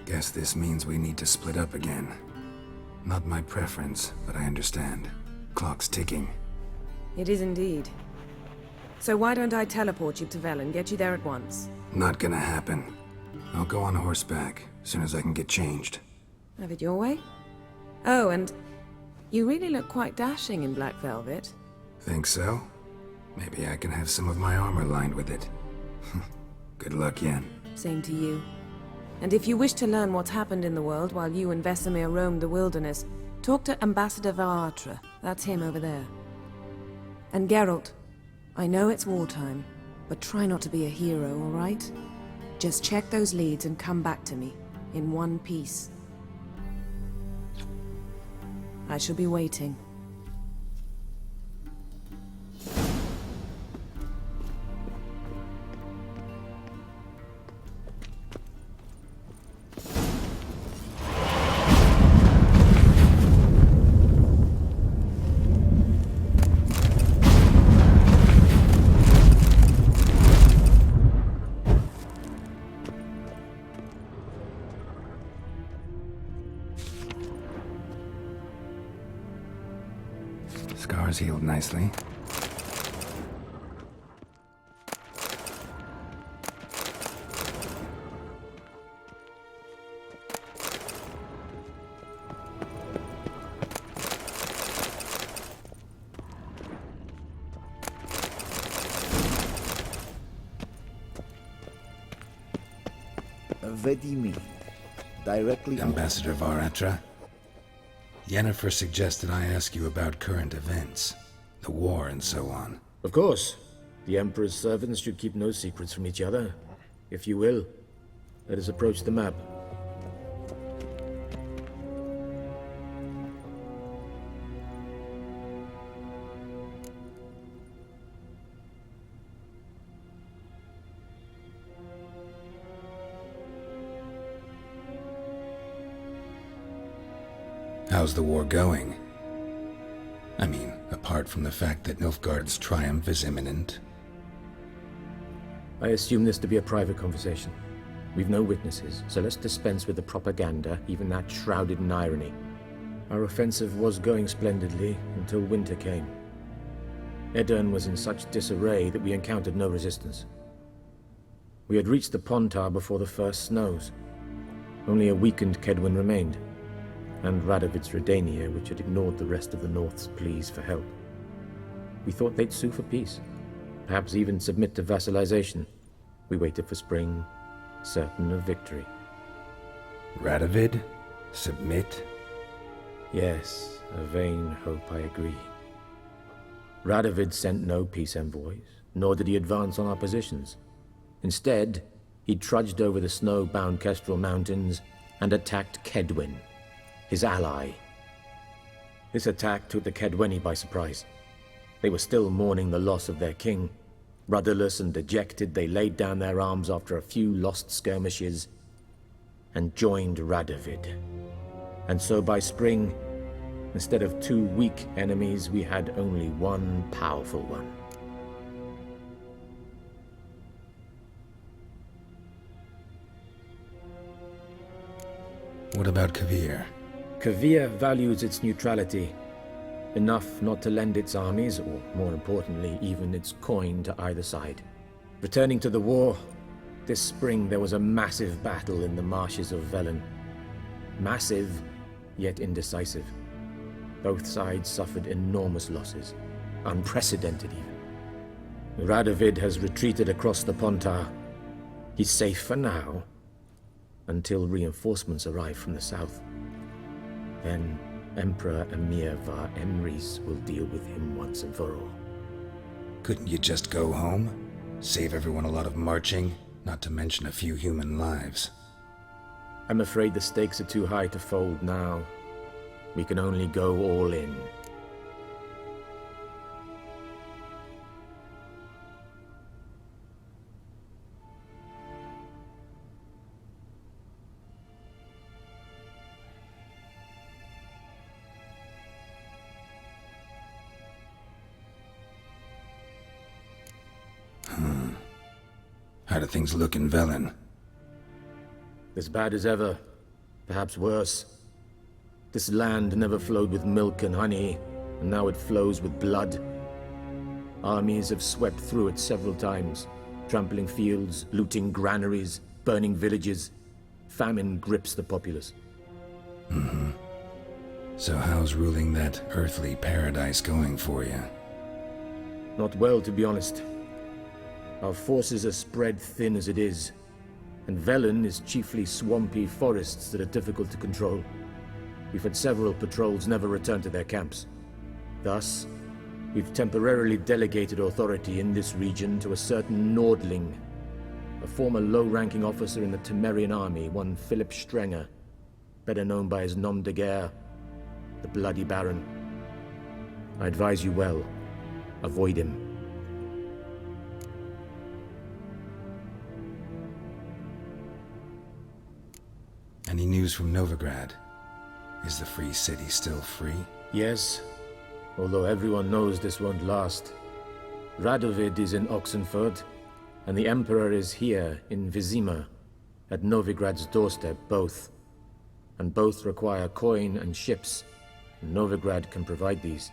Guess this means we need to split up again. Not my preference, but I understand. Clock's ticking. It is indeed. So why don't I teleport you to Velen, get you there at once? Not gonna happen. I'll go on horseback, as soon as I can get changed. Have it your way? Oh, and you really look quite dashing in black velvet. Think so? Maybe I can have some of my armor lined with it. Good luck, Yen. Same to you. And if you wish to learn what's happened in the world while you and Vesemir roamed the wilderness, talk to Ambassador Varatra. That's him over there. And Geralt, I know it's wartime, but try not to be a hero, all right? Just check those leads and come back to me, in one piece. I shall be waiting. Scars healed nicely. What do you mean? Directly? Ambassador Varatra? Yennefer suggested I ask you about current events, the war and so on. Of course. The Emperor's servants should keep no secrets from each other. If you will, let us approach the map. How's the war going? I mean, apart from the fact that Nilfgaard's triumph is imminent. I assume this to be a private conversation. We've no witnesses, so let's dispense with the propaganda, even that shrouded in irony. Our offensive was going splendidly until winter came. Edirn was in such disarray that we encountered no resistance. We had reached the Pontar before the first snows. Only a weakened Kedwen remained, and Radovid's Redania, which had ignored the rest of the North's pleas for help. We thought they'd sue for peace, perhaps even submit to vassalization. We waited for spring, certain of victory. Radovid? Submit? Yes, a vain hope, I agree. Radovid sent no peace envoys, nor did he advance on our positions. Instead, he trudged over the snow-bound Kestrel Mountains and attacked Kedwen, his ally. This attack took the Kedweni by surprise. They were still mourning the loss of their king. Rudderless and dejected, they laid down their arms after a few lost skirmishes and joined Radovid. And so by spring, instead of 2 weak enemies, we had only one powerful one. What about Kovir? Kovir values its neutrality, enough not to lend its armies, or more importantly, even its coin to either side. Returning to the war, this spring there was a massive battle in the marshes of Velen. Massive, yet indecisive. Both sides suffered enormous losses, unprecedented even. Radovid has retreated across the Pontar. He's safe for now, until reinforcements arrive from the south. Then Emperor Emir var Emrys will deal with him once and for all. Couldn't you just go home? Save everyone a lot of marching, not to mention a few human lives. I'm afraid the stakes are too high to fold now. We can only go all in. How do things look in Velen? As bad as ever, perhaps worse. This land never flowed with milk and honey, and now it flows with blood. Armies have swept through it several times, trampling fields, looting granaries, burning villages. Famine grips the populace. Mm-hmm. So how's ruling that earthly paradise going for you? Not well, to be honest. Our forces are spread thin as it is, and Velen is chiefly swampy forests that are difficult to control. We've had several patrols never return to their camps. Thus, we've temporarily delegated authority in this region to a certain Nordling, a former low-ranking officer in the Temerian army, one Philip Strenger, better known by his nom de guerre, the Bloody Baron. I advise you well, avoid him. Any news from Novigrad? Is the Free City still free? Yes, although everyone knows this won't last. Radovid is in Oxenford, and the Emperor is here in Vizima, at Novigrad's doorstep, both. And both require coin and ships, and Novigrad can provide these.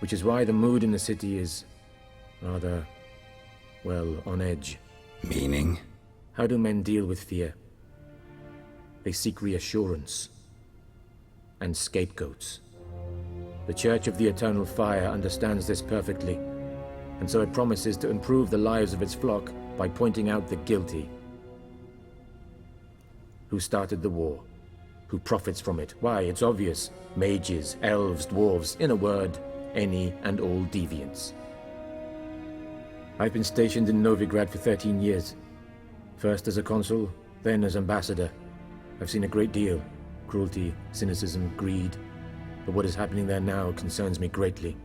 Which is why the mood in the city is rather, well, on edge. Meaning? How do men deal with fear? They seek reassurance and scapegoats. The Church of the Eternal Fire understands this perfectly, and so it promises to improve the lives of its flock by pointing out the guilty. Who started the war? Who profits from it? Why, it's obvious. Mages, elves, dwarves, in a word, any and all deviants. I've been stationed in Novigrad for 13 years. First as a consul, then as ambassador. I've seen a great deal. Cruelty, cynicism, greed. But what is happening there now concerns me greatly.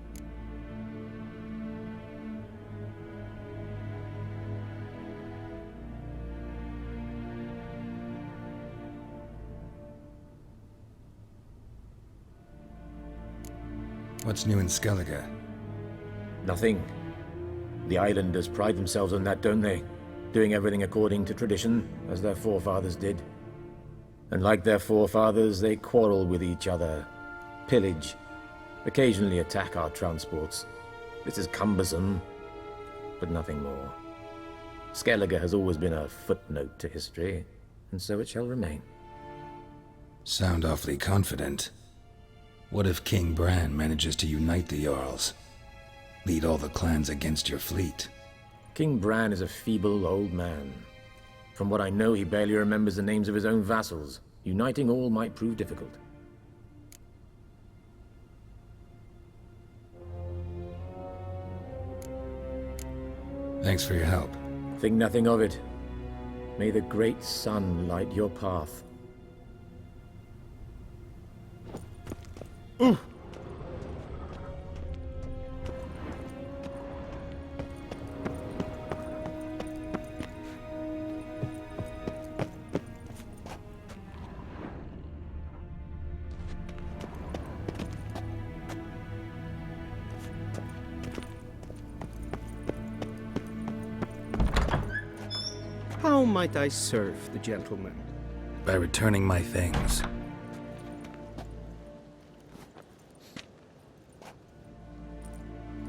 What's new in Skellige? Nothing. The islanders pride themselves on that, don't they? Doing everything according to tradition, as their forefathers did. And like their forefathers, they quarrel with each other, pillage, occasionally attack our transports. This is cumbersome, but nothing more. Skellige has always been a footnote to history, and so it shall remain. Sound awfully confident. What if King Bran manages to unite the Jarls? Lead all the clans against your fleet? King Bran is a feeble old man. From what I know, he barely remembers the names of his own vassals. Uniting all might prove difficult. Thanks for your help. Think nothing of it. May the great sun light your path. How might I serve the gentleman? By returning my things.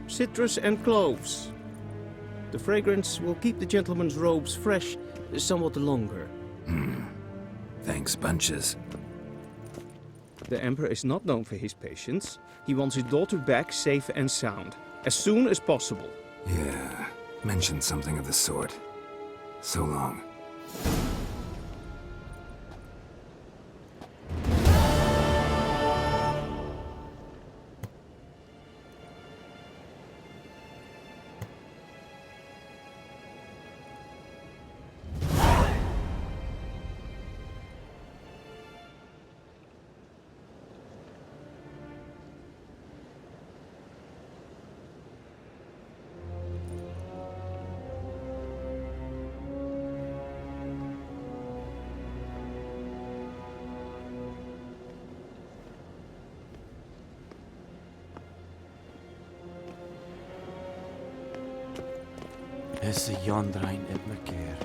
Citrus and cloves. The fragrance will keep the gentleman's robes fresh somewhat longer. Thanks, bunches. The Emperor is not known for his patience. He wants his daughter back safe and sound, as soon as possible. Yeah, mentioned something of the sort. So long. Is Yondrain Ibmakir?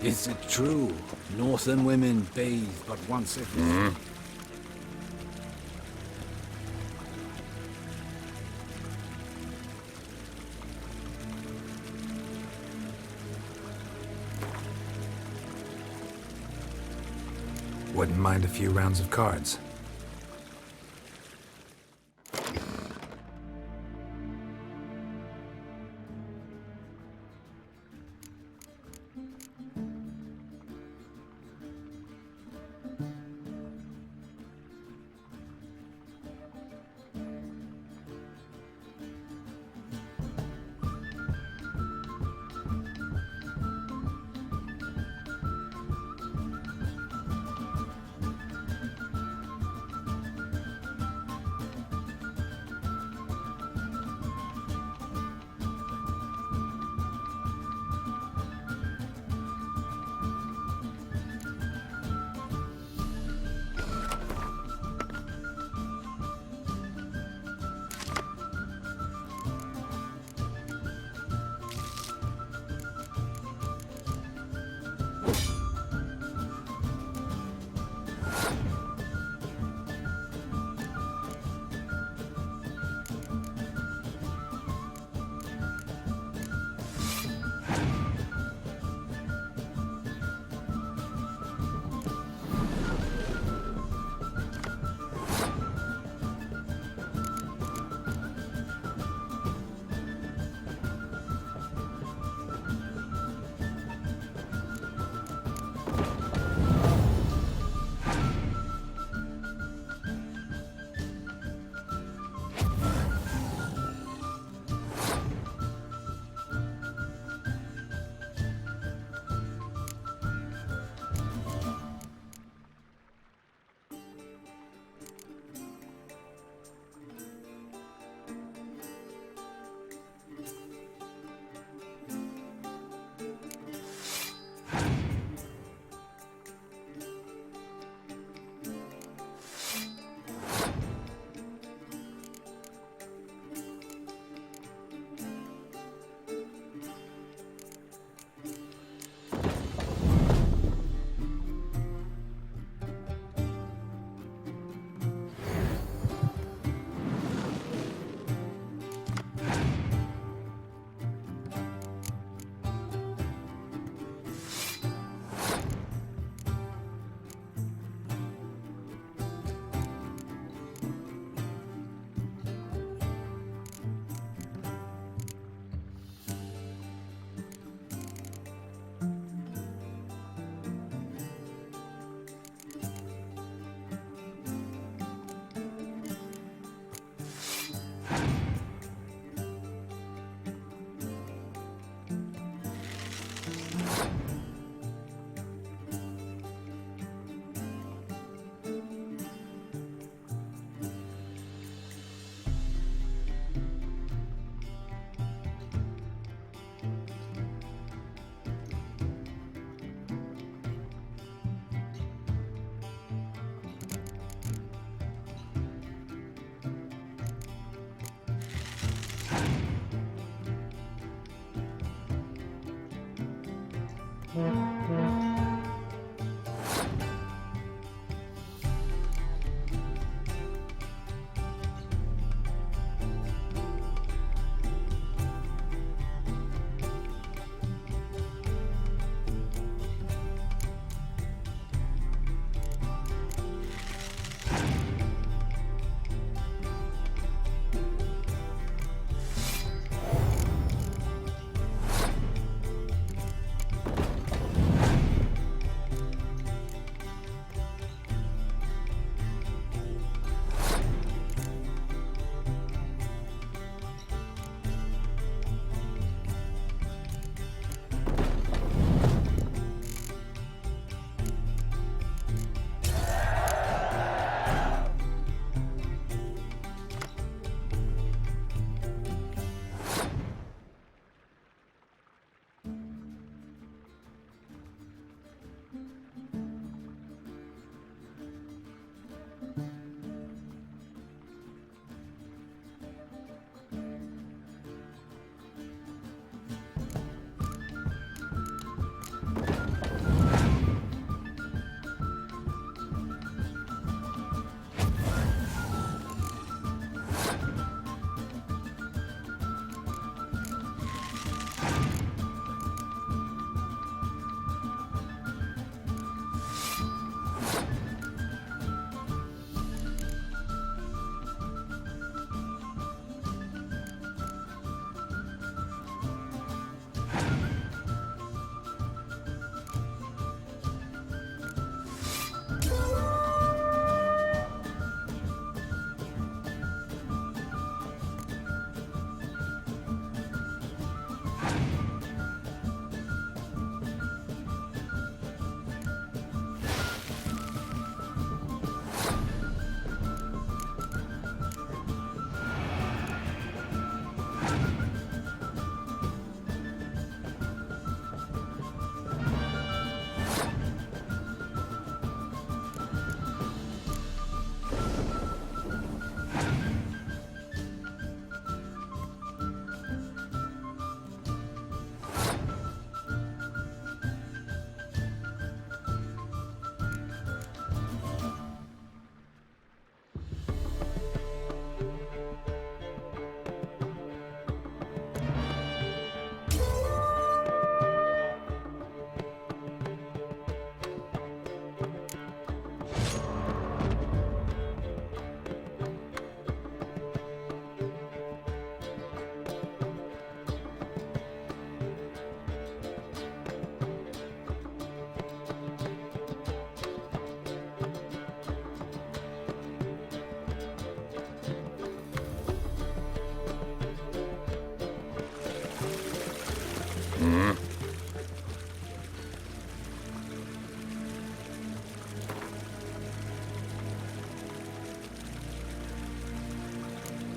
Is it true? Northern women bathe but once every... Wouldn't mind a few rounds of cards.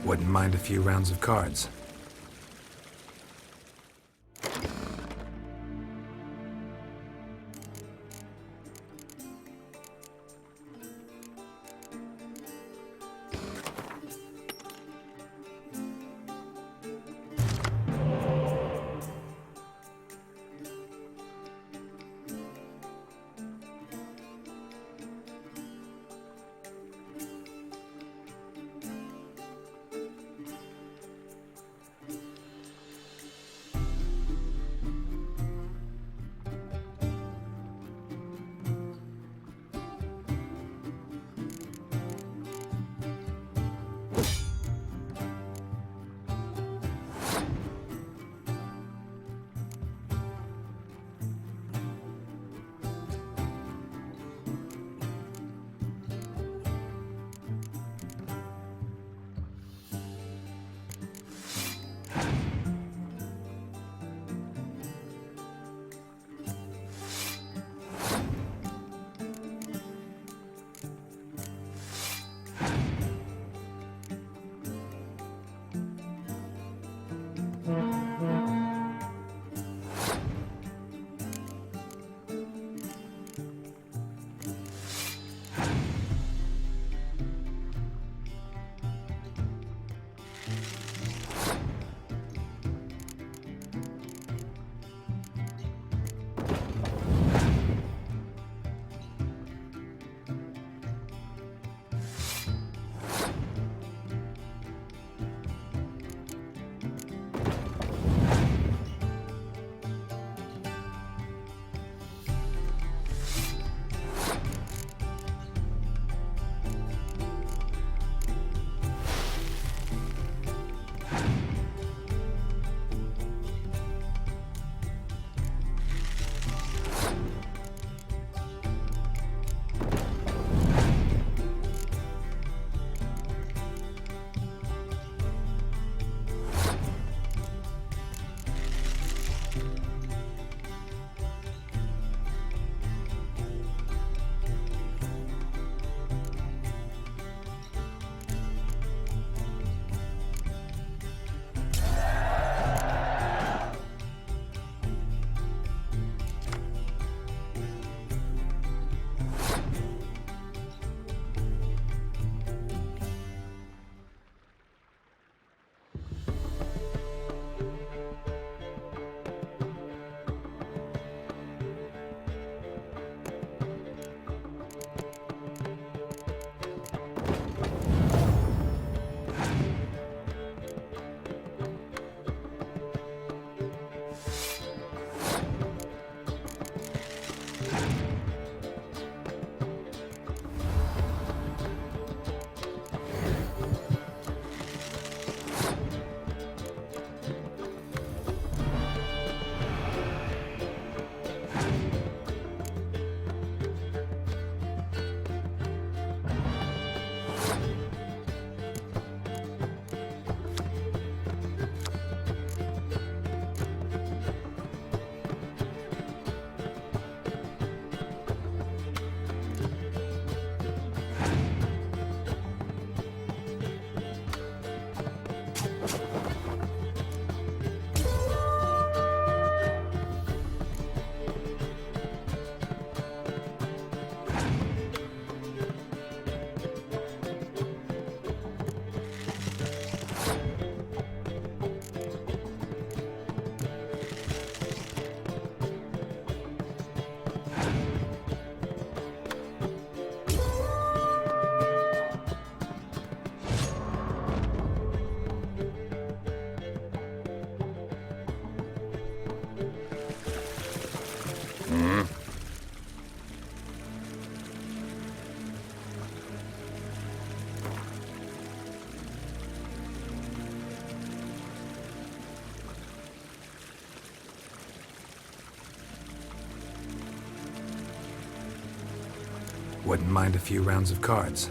Wouldn't mind a few rounds of cards. Wouldn't mind a few rounds of cards.